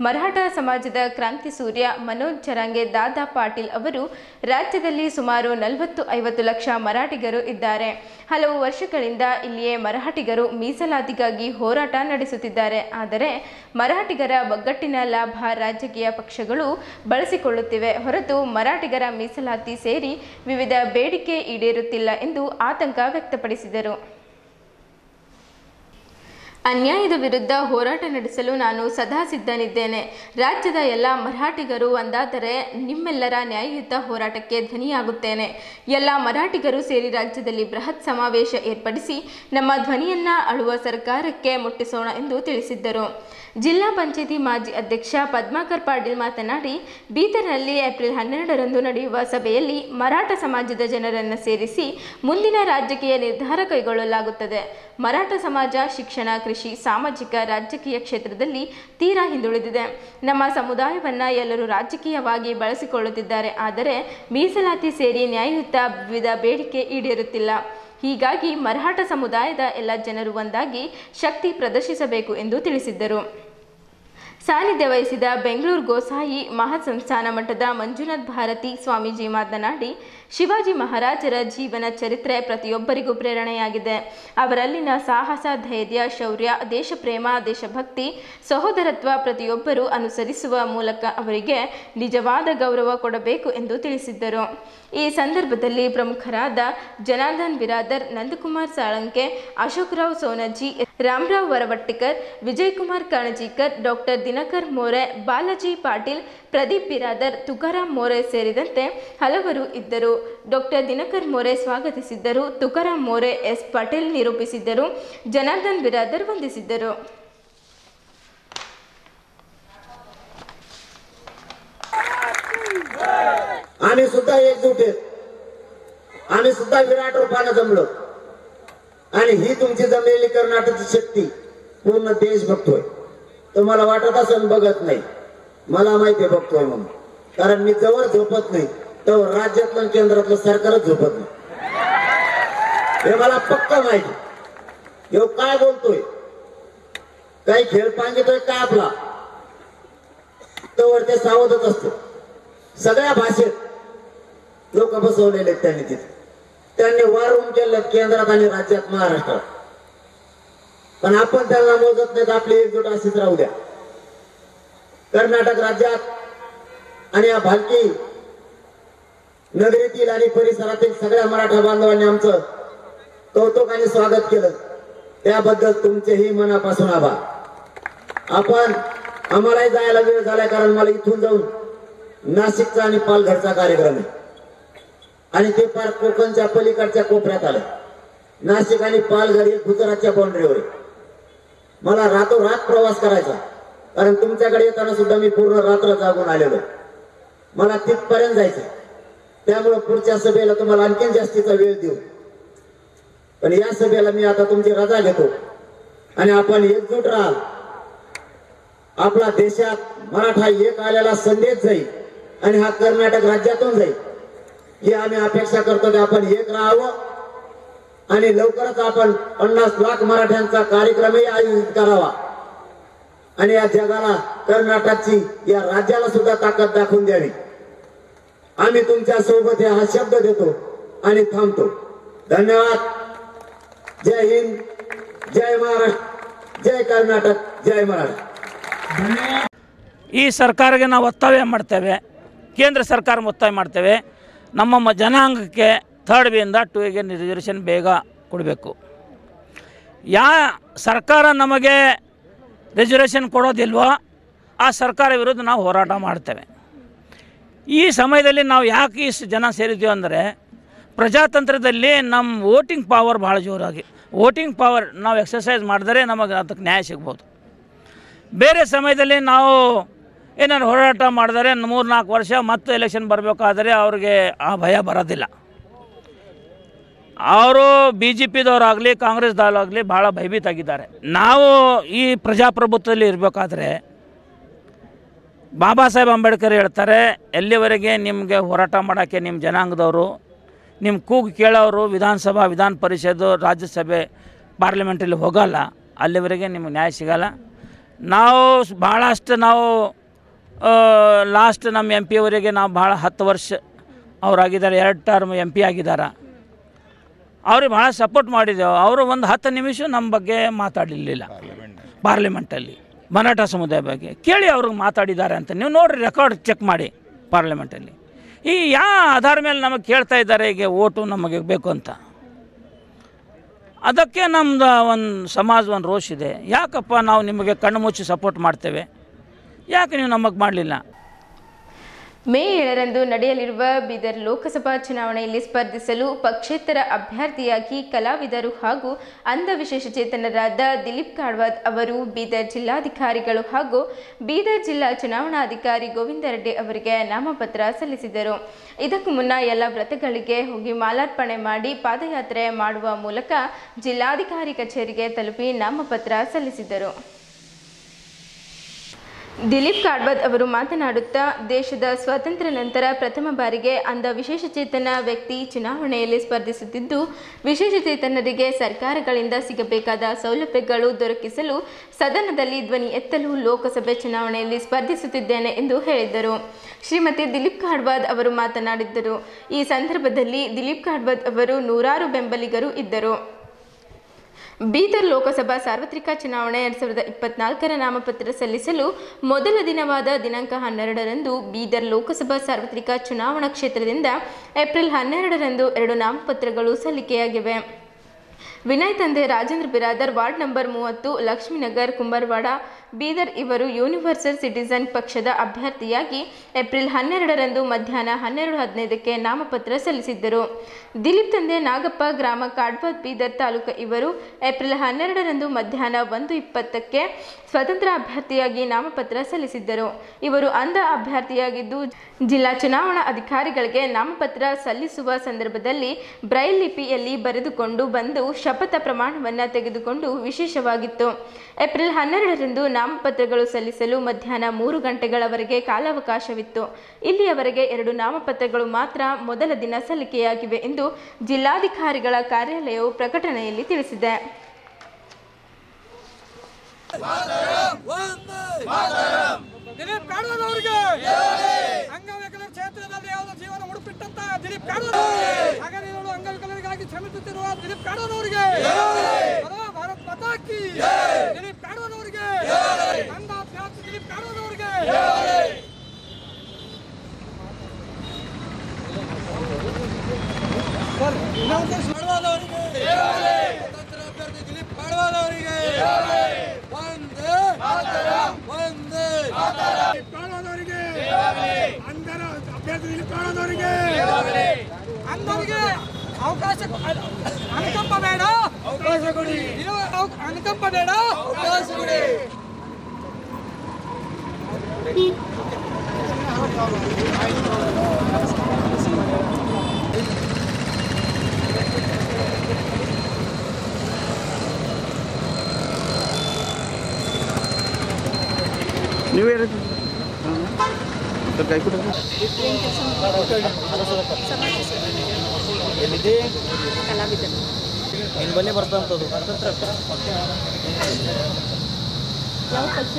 ಮರಾಠ ಸಮಾಜದ ಕ್ರಾಂತಿ ಸೂರ್ಯ ಮನೋಜ್ ಚರಾಂಗೆ ದಾದಾ ಪಾಟೀಲ್ ಅವರು ರಾಜ್ಯದಲ್ಲಿ ಸುಮಾರು 40-50 ಲಕ್ಷ ಮರಾಠಿಗರು ಇದ್ದಾರೆ. ಹಲವು ವರ್ಷಗಳಿಂದ ಇಲ್ಲಿಯೇ ಮರಾಠಿಗರು ಮೀಸಲಾತಿಗಾಗಿ ಹೋರಾಟ ನಡೆಸುತ್ತಿದ್ದಾರೆ. ಆದರೆ ಮರಾಠಿಗರ ಒಗ್ಗಟ್ಟಿನ ಲಾಭ ರಾಜಕೀಯ ಪಕ್ಷಗಳು ಬಳಸಿಕೊಳ್ಳುತ್ತಿವೆ ಹೊರತು ಮರಾಠಿಗರ ಮೀಸಲಾತಿ ಸೇರಿ ವಿವಿಧ ಬೇಡಿಕೆ ಈಡೇರುತ್ತಿಲ್ಲ ಎಂದು ಆತಂಕ ವ್ಯಕ್ತಪಡಿಸಿದರು. ಅನ್ಯಾಯದ ವಿರುದ್ಧ ಹೋರಾಟ ನಡೆಸಲು ನಾನು ಸದಾ ಸಿದ್ಧನಿದ್ದೇನೆ. ರಾಜ್ಯದ ಎಲ್ಲ ಮರಾಠಿಗರು ಒಂದಾದರೆ ನಿಮ್ಮೆಲ್ಲರ ನ್ಯಾಯಯುತ ಹೋರಾಟಕ್ಕೆ ಧ್ವನಿಯಾಗುತ್ತೇನೆ. ಎಲ್ಲ ಮರಾಠಿಗರು ಸೇರಿ ರಾಜ್ಯದಲ್ಲಿ ಬೃಹತ್ ಸಮಾವೇಶ ಏರ್ಪಡಿಸಿ ನಮ್ಮ ಧ್ವನಿಯನ್ನ ಆಳುವ ಸರ್ಕಾರಕ್ಕೆ ಮುಟ್ಟಿಸೋಣ ಎಂದು ತಿಳಿಸಿದ್ದರು. ಜಿಲ್ಲಾ ಪಂಚಾಯಿತಿ ಮಾಜಿ ಅಧ್ಯಕ್ಷ ಪದ್ಮಾಕರ್ ಪಾಟೀಲ್ ಮಾತನಾಡಿ, ಬೀದರ್ನಲ್ಲಿ ಏಪ್ರಿಲ್ 12ರಂದು ನಡೆಯುವ ಸಭೆಯಲ್ಲಿ ಮರಾಠ ಸಮಾಜದ ಜನರನ್ನು ಸೇರಿಸಿ ಮುಂದಿನ ರಾಜಕೀಯ ನಿರ್ಧಾರ ಕೈಗೊಳ್ಳಲಾಗುತ್ತದೆ. ಮರಾಠ ಸಮಾಜ ಶಿಕ್ಷಣ, ಕೃಷಿ, ಸಾಮಾಜಿಕ, ರಾಜಕೀಯ ಕ್ಷೇತ್ರದಲ್ಲಿ ತೀರಾ ಹಿಂದುಳಿದಿದೆ. ನಮ್ಮ ಸಮುದಾಯವನ್ನು ಎಲ್ಲರೂ ರಾಜಕೀಯವಾಗಿ ಬಳಸಿಕೊಳ್ಳುತ್ತಿದ್ದಾರೆ. ಆದರೆ ಮೀಸಲಾತಿ ಸೇರಿ ನ್ಯಾಯಯುತ ವಿವಿಧ ಬೇಡಿಕೆ ಈಡೇರುತ್ತಿಲ್ಲ. ಹೀಗಾಗಿ ಮರಾಠ ಸಮುದಾಯದ ಎಲ್ಲ ಜನರು ಒಂದಾಗಿ ಶಕ್ತಿ ಪ್ರದರ್ಶಿಸಬೇಕು ಎಂದು ತಿಳಿಸಿದ್ದರು. ಸಾನ್ನಿಧ್ಯ ವಹಿಸಿದ ಬೆಂಗಳೂರು ಗೋಸಾಯಿ ಮಹಾಸಂಸ್ಥಾನ ಮಠದ ಮಂಜುನಾಥ್ ಭಾರತಿ ಸ್ವಾಮೀಜಿ ಮಾತನಾಡಿ, ಶಿವಾಜಿ ಮಹಾರಾಜರ ಜೀವನ ಚರಿತ್ರೆ ಪ್ರತಿಯೊಬ್ಬರಿಗೂ ಪ್ರೇರಣೆಯಾಗಿದೆ. ಅವರಲ್ಲಿನ ಸಾಹಸ, ಧೈರ್ಯ, ಶೌರ್ಯ, ದೇಶಪ್ರೇಮ, ದೇಶಭಕ್ತಿ, ಸಹೋದರತ್ವ ಪ್ರತಿಯೊಬ್ಬರೂ ಅನುಸರಿಸುವ ಮೂಲಕ ಅವರಿಗೆ ನಿಜವಾದ ಗೌರವ ಕೊಡಬೇಕು ಎಂದು ತಿಳಿಸಿದ್ದರು. ಈ ಸಂದರ್ಭದಲ್ಲಿ ಪ್ರಮುಖರಾದ ಜನಾರ್ದನ್ ಬಿರಾದರ್, ನಂದಕುಮಾರ್ ಸಾಳಂಕೆ, ಅಶೋಕರಾವ್ ಸೋನಜಿ, ರಾಮರಾವ್ ವರವಟ್ಟಿಕರ್, ವಿಜಯಕುಮಾರ್ ಕಣಜಿಕರ್, ಡಾಕ್ಟರ್ ದಿನಕರ್ ಮೋರೆ, ಬಾಲಾಜಿ ಪಾಟೀಲ್, ಪ್ರದೀಪ್ ಬಿರಾದರ್, ತುಕಾರಾಮ್ ಮೋರೆ ಸೇರಿದಂತೆ ಹಲವರು ಇದ್ದರು. ಡಾಕ್ಟರ್ ದಿನಕರ್ ಮೋರೆ ಸ್ವಾಗತಿಸಿದ್ದರು. ತುಕಾರಾಮ್ ಮೋರೆ, ಎಸ್ ಪಟೇಲ್ ನಿರೂಪಿಸಿದ್ದರು. ಜನಾರ್ದನ್ ಬಿರಾದರ್ ವಂದಿಸಿದ್ದರು. आम्ही सुद्धा एकजूट आहेत. आम्ही सुद्धा विराट रूपाने जमलो आणि ही तुमची जमलेली कर्नाटकची शक्ती पूर्ण देश बघतोय. तुम्हाला वाटत असेल बघत नाही, मला माहिती आहे बघतोय म्हणून. कारण मी जवळ झोपत नाही तर राज्यातलं केंद्रातलं सरकारच झोपत नाही, हे मला पक्का माहिती. ह्यो काय बोलतोय, काही खेळ पांगितोय का आपला, तोवर ते सावधच असतो. सगळ्या भाषेत लोक बसवलेले त्यांनी तिथे, त्यांनी वारून केलं केंद्रात आणि राज्यात, महाराष्ट्रात. पण आपण त्यांना मोजत नाहीत. आपली एकजूट अशीच राहू द्या. कर्नाटक राज्यात आणि या भालकी नगरीतील आणि परिसरातील सगळ्या मराठा बांधवांनी आमचं कौतुक आणि स्वागत केलं. त्याबद्दल तुमचेही मनापासून आभार. आपण आम्हालाही जायला वेळ झालाय, कारण मला इथून जाऊन नाशिकचा आणि पालघरचा कार्यक्रम आहे आणि ते पार कोकणच्या पलीकडच्या कोपऱ्यात आलं. नाशिक आणि पालघर हे गुजरातच्या बाउंड्रीवर आहे. मला रातोरात प्रवास करायचा, कारण तुमच्याकडे येताना सुद्धा मी पूर्ण रात्र जागून आलेलो. मला तिथपर्यंत जायचं. त्यामुळे पुढच्या सभेला तुम्हाला आणखीन जास्तीचा वेळ देऊ. पण या सभेला मी आता तुमची रजा घेतो आणि आपण एकजूट राहाल. आपला देशात मराठा एक आलेला संदेश जाईल आणि हा कर्नाटक राज्यातून जाईल ही आम्ही अपेक्षा करतो की आपण एक राहावं आणि लवकरच आपण 50 लाख मराठ्यांचा कार्यक्रमही आयोजित करावा आणि या जगाला कर्नाटकची या राज्याला सुद्धा ताकद दाखवून द्यावी. आम्ही तुमच्या सोबत हा शब्द देतो आणि थांबतो. धन्यवाद. जय हिंद, जय महाराष्ट्र, जय कर्नाटक, जय ಮಹಾರಾಷ್ಟ್ರ. ಈ ಸರ್ಕಾರಕ್ಕೆ ನಾವು ಒತ್ತಾಯ ಮಾಡ್ತೇವೆ, ಕೇಂದ್ರ ಸರ್ಕಾರ ಒತ್ತಾಯ ಮಾಡ್ತೇವೆ, ನಮ್ಮ ಜನಾಂಗಕ್ಕೆ 3rd ಬಿಯಿಂದ 2ಗೆ ರಿಸರ್ವೇಷನ್ ಬೇಗ ಕೊಡಬೇಕು. ಸರ್ಕಾರ ನಮಗೆ ರಿಸರ್ವೇಷನ್ ಕೊಡೋದಿಲ್ವೋ ಆ ಸರ್ಕಾರ ವಿರುದ್ಧ ನಾವು ಹೋರಾಟ ಮಾಡ್ತೇವೆ. ಈ ಸಮಯದಲ್ಲಿ ನಾವು ಯಾಕೆ ಇಷ್ಟು ಜನ ಸೇರಿದ್ದೀವಿ ಅಂದರೆ ಪ್ರಜಾತಂತ್ರದಲ್ಲಿ ನಮ್ಮ ವೋಟಿಂಗ್ ಪವರ್ ಭಾಳ ಜೋರಾಗಿ, ವೋಟಿಂಗ್ ಪವರ್ ನಾವು ಎಕ್ಸಸೈಸ್ ಮಾಡಿದರೆ ನಮಗೆ ಅದಕ್ಕೆ ನ್ಯಾಯ ಸಿಗ್ಬೋದು. ಬೇರೆ ಸಮಯದಲ್ಲಿ ನಾವು ಏನಾದ್ರು ಹೋರಾಟ ಮಾಡಿದರೆ 3-4 ವರ್ಷ ಮತ್ತೆ ಎಲೆಕ್ಷನ್ ಬರಬೇಕಾದ್ರೆ ಅವ್ರಿಗೆ ಆ ಭಯ ಬರೋದಿಲ್ಲ. ಅವರು BJPದವರಾಗಲಿ ಕಾಂಗ್ರೆಸ್ದವರಾಗಲಿ ಭಾಳ ಭಯಭೀತಾಗಿದ್ದಾರೆ. ನಾವು ಈ ಪ್ರಜಾಪ್ರಭುತ್ವದಲ್ಲಿ ಇರಬೇಕಾದ್ರೆ ಬಾಬಾ ಸಾಹೇಬ್ ಅಂಬೇಡ್ಕರ್ ಹೇಳ್ತಾರೆ, ಎಲ್ಲಿವರೆಗೆ ನಿಮಗೆ ಹೋರಾಟ ಮಾಡೋಕ್ಕೆ ನಿಮ್ಮ ಜನಾಂಗದವರು ನಿಮ್ಮ ಕೂಗು ಕೇಳೋರು ವಿಧಾನಸಭಾ, ವಿಧಾನ ಪರಿಷತ್ತು, ರಾಜ್ಯಸಭೆ, ಪಾರ್ಲಿಮೆಂಟಲ್ಲಿ ಹೋಗಲ್ಲ, ಅಲ್ಲಿವರೆಗೆ ನಿಮಗೆ ನ್ಯಾಯ ಸಿಗಲ್ಲ. ನಾವು ಭಾಳಷ್ಟು ನಾವು ಲಾಸ್ಟ್ ನಮ್ಮ MP ಅವರಿಗೆ ನಾವು ಭಾಳ 10 ವರ್ಷ ಅವರಾಗಿದ್ದಾರೆ, 2 ಟರ್ಮ್ MP ಆಗಿದ್ದಾರೆ. ಅವ್ರಿಗೆ ಭಾಳ ಸಪೋರ್ಟ್ ಮಾಡಿದ್ದೆವು. ಅವರು ಒಂದು 10 ನಿಮಿಷ ನಮ್ಮ ಬಗ್ಗೆ ಮಾತಾಡಲಿಲ್ಲ ಪಾರ್ಲಿಮೆಂಟಲ್ಲಿ, ಮರಾಠ ಸಮುದಾಯ ಬಗ್ಗೆ ಕೇಳಿ ಅವ್ರಿಗೆ ಮಾತಾಡಿದ್ದಾರೆ ಅಂತ ನೀವು ನೋಡಿರಿ, ರೆಕಾರ್ಡ್ ಚೆಕ್ ಮಾಡಿ ಪಾರ್ಲಿಮೆಂಟಲ್ಲಿ. ಈ ಯಾವ ಆಧಾರ ಮೇಲೆ ನಮಗೆ ಕೇಳ್ತಾ ಇದ್ದಾರೆ ಈಗ ಓಟು ನಮಗೆ ಬೇಕು ಅಂತ? ಅದಕ್ಕೆ ನಮ್ಮದು ಒಂದು ಸಮಾಜ ಒಂದು ರೋಷ ಇದೆ. ಯಾಕಪ್ಪ ನಾವು ನಿಮಗೆ ಕಣ್ಣು ಮುಚ್ಚಿ ಸಪೋರ್ಟ್ ಮಾಡ್ತೇವೆ, ಯಾಕೆ ನೀವು ನಮಗೆ ಮಾಡಲಿಲ್ಲ? ಮೇ 7ರಂದು ನಡೆಯಲಿರುವ ಬೀದರ್ ಲೋಕಸಭಾ ಚುನಾವಣೆಯಲ್ಲಿ ಸ್ಪರ್ಧಿಸಲು ಪಕ್ಷೇತರ ಅಭ್ಯರ್ಥಿಯಾಗಿ ಕಲಾವಿದರು ಹಾಗೂ ಅಂಧ ವಿಶೇಷಚೇತನರಾದ ದಿಲೀಪ್ ಕಾಡ್ವಾದ್ ಅವರು ಬೀದರ್ ಜಿಲ್ಲಾಧಿಕಾರಿಗಳು ಹಾಗೂ ಬೀದರ್ ಜಿಲ್ಲಾ ಚುನಾವಣಾಧಿಕಾರಿ ಗೋವಿಂದ ರೆಡ್ಡಿ ಅವರಿಗೆ ನಾಮಪತ್ರ ಸಲ್ಲಿಸಿದರು. ಇದಕ್ಕೂ ಮುನ್ನ ಎಲ್ಲ ವ್ರತಗಳಿಗೆ ಹೋಗಿ ಮಾಲಾರ್ಪಣೆ ಮಾಡಿ ಪಾದಯಾತ್ರೆ ಮಾಡುವ ಮೂಲಕ ಜಿಲ್ಲಾಧಿಕಾರಿ ಕಚೇರಿಗೆ ತಲುಪಿ ನಾಮಪತ್ರ ಸಲ್ಲಿಸಿದರು. ದಿಲೀಪ್ ಕಾಡ್ವಾದ್ ಅವರು ಮಾತನಾಡುತ್ತಾ, ದೇಶದ ಸ್ವಾತಂತ್ರ್ಯ ನಂತರ ಪ್ರಥಮ ಬಾರಿಗೆ ಅಂಧ ವಿಶೇಷಚೇತನ ವ್ಯಕ್ತಿ ಚುನಾವಣೆಯಲ್ಲಿ ಸ್ಪರ್ಧಿಸುತ್ತಿದ್ದು, ವಿಶೇಷಚೇತನರಿಗೆ ಸರ್ಕಾರಗಳಿಂದ ಸಿಗಬೇಕಾದ ಸೌಲಭ್ಯಗಳು ದೊರಕಿಸಲು ಸದನದಲ್ಲಿ ಧ್ವನಿ ಎತ್ತಲು ಲೋಕಸಭೆ ಚುನಾವಣೆಯಲ್ಲಿ ಸ್ಪರ್ಧಿಸುತ್ತಿದ್ದೇನೆ ಎಂದು ಹೇಳಿದ್ದರು. ಶ್ರೀಮತಿ ದಿಲೀಪ್ ಕಾಡ್ವಾದ್ ಅವರು ಮಾತನಾಡಿದ್ದರು. ಈ ಸಂದರ್ಭದಲ್ಲಿ ದಿಲೀಪ್ ಕಾಡ್ವಾದ್ ಅವರು ನೂರಾರು ಬೆಂಬಲಿಗರು ಇದ್ದರು. ಬೀದರ್ ಲೋಕಸಭಾ ಸಾರ್ವತ್ರಿಕ ಚುನಾವಣೆ 2024ರ ನಾಮಪತ್ರ ಸಲ್ಲಿಸಲು ಮೊದಲ ದಿನವಾದ ದಿನಾಂಕ 12ರಂದು ಬೀದರ್ ಲೋಕಸಭಾ ಸಾರ್ವತ್ರಿಕ ಚುನಾವಣಾ ಕ್ಷೇತ್ರದಿಂದ ಏಪ್ರಿಲ್ 12ರಂದು 2 ನಾಮಪತ್ರಗಳು ಸಲ್ಲಿಕೆಯಾಗಿವೆ. ವಿನಯ್ ತಂದೆ ರಾಜೇಂದ್ರ ಬಿರಾದರ್, ವಾರ್ಡ್ ನಂಬರ್ 30, ಲಕ್ಷ್ಮೀನಗರ್, ಕುಂಬಾರವಾಡ, ಬೀದರ್ ಇವರು ಯೂನಿವರ್ಸಲ್ ಸಿಟಿಜನ್ ಪಕ್ಷದ ಅಭ್ಯರ್ಥಿಯಾಗಿ ಏಪ್ರಿಲ್ 12ರಂದು ಮಧ್ಯಾಹ್ನ 12:15ಕ್ಕೆ ನಾಮಪತ್ರ ಸಲ್ಲಿಸಿದ್ದರು. ದಿಲೀಪ್ ತಂದೆ ನಾಗಪ್ಪ, ಗ್ರಾಮ ಕಾಡ್ವಾದ್, ಬೀದರ್ ತಾಲೂಕು ಇವರು ಏಪ್ರಿಲ್ 12ರಂದು ಮಧ್ಯಾಹ್ನ 1:20ಕ್ಕೆ ಸ್ವತಂತ್ರ ಅಭ್ಯರ್ಥಿಯಾಗಿ ನಾಮಪತ್ರ ಸಲ್ಲಿಸಿದ್ದರು. ಇವರು ಅಂಧ ಅಭ್ಯರ್ಥಿಯಾಗಿದ್ದು, ಜಿಲ್ಲಾ ಚುನಾವಣಾ ಅಧಿಕಾರಿಗಳಿಗೆ ನಾಮಪತ್ರ ಸಲ್ಲಿಸುವ ಸಂದರ್ಭದಲ್ಲಿ ಬ್ರೈಲ್ ಲಿಪಿಯಲ್ಲಿ ಬರೆದುಕೊಂಡು ಬಂದು ಶಪಥ ಪ್ರಮಾಣವನ್ನು ತೆಗೆದುಕೊಂಡು ವಿಶೇಷವಾಗಿತ್ತು. ಏಪ್ರಿಲ್ 12ರಂದು ನಾಮಪತ್ರಗಳು ಸಲ್ಲಿಸಲು ಮಧ್ಯಾಹ್ನ 3 ಗಂಟೆಗಳವರೆಗೆ ಕಾಲಾವಕಾಶವಿತ್ತು. ಇಲ್ಲಿಯವರೆಗೆ 2 ನಾಮಪತ್ರಗಳು ಮಾತ್ರ ಮೊದಲ ದಿನ ಸಲ್ಲಿಕೆಯಾಗಿವೆ ಎಂದು ಜಿಲ್ಲಾಧಿಕಾರಿಗಳ ಕಾರ್ಯಾಲಯವು ಪ್ರಕಟಣೆಯಲ್ಲಿ ತಿಳಿಸಿದೆ. ದಿಲೀಪ್ ಕಾಡ್ವಾದ್ ಅವರಿಗೆ ಅಂಗವಿಕಲರ ಕ್ಷೇತ್ರದಲ್ಲಿ ಯಾವ ಜೀವನ ಮುಡುಪಿಟ್ಟಂತ ದಿಲೀಪ್ ಕಾಡ್ವಾದ್ ಹಗಲಿರುಳು ಅಂಗವಿಕಲರಿಗಾಗಿ ಶ್ರಮಿಸುತ್ತಿರುವ ದಿಲೀಪ್ ಕಾಡ್ವಾದ್ ಅವರಿಗೆ ಭಾರತ್ ಮಾತಾ ಕಿ ದಿಲೀಪ್ ಕಾಡ್ವಾದ್ ಅವರಿಗೆ ಅಂಧ ಅಭ್ಯರ್ಥಿ ದಿಲೀಪ್ ಕಾಡ್ವಾದ್ ಅವರಿಗೆ ಸ್ವತಂತ್ರ ಅಭ್ಯರ್ಥಿ ದಿಲೀಪ್ ಕಾಡ್ವಾದ್ ಅವರಿಗೆ ಅಂಧರ ಅಭ್ಯರ್ಥಿ ದಿಲೀಪ್ ಕಾಡ್ವಾದ್ ಅವರಿಗೆ ಅಂಧರಿಗೆ ಅವಕಾಶ ಅನುಕಂಪ ಬೇಡ, ಅವಕಾಶ ಕೊಡಿ. ಅನುಕಂಪ ಬೇಡ, ಅವಕಾಶ ಕೊಡಿ. ನೀವೇ ಎಲ್ಲಿದೆ ನಿನ್ನ ಬಲ್ಲಿ ಬರ್ತಂಥದ್ದು ಯಾವ ಪಕ್ಷ?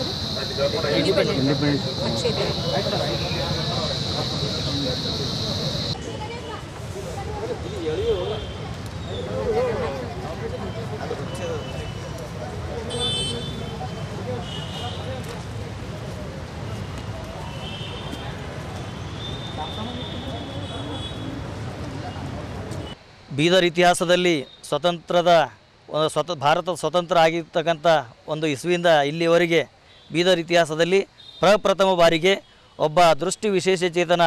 ಬೀದರ್ ಇತಿಹಾಸದಲ್ಲಿ ಭಾರತ ಸ್ವತಂತ್ರ ಆಗಿರ್ತಕ್ಕಂಥ ಒಂದು ಇಸ್ವಿಯಿಂದ ಇಲ್ಲಿವರೆಗೆ ಬೀದರ್ ಇತಿಹಾಸದಲ್ಲಿ ಪ್ರಪ್ರಥಮ ಬಾರಿಗೆ ಒಬ್ಬ ದೃಷ್ಟಿ ವಿಶೇಷಚೇತನ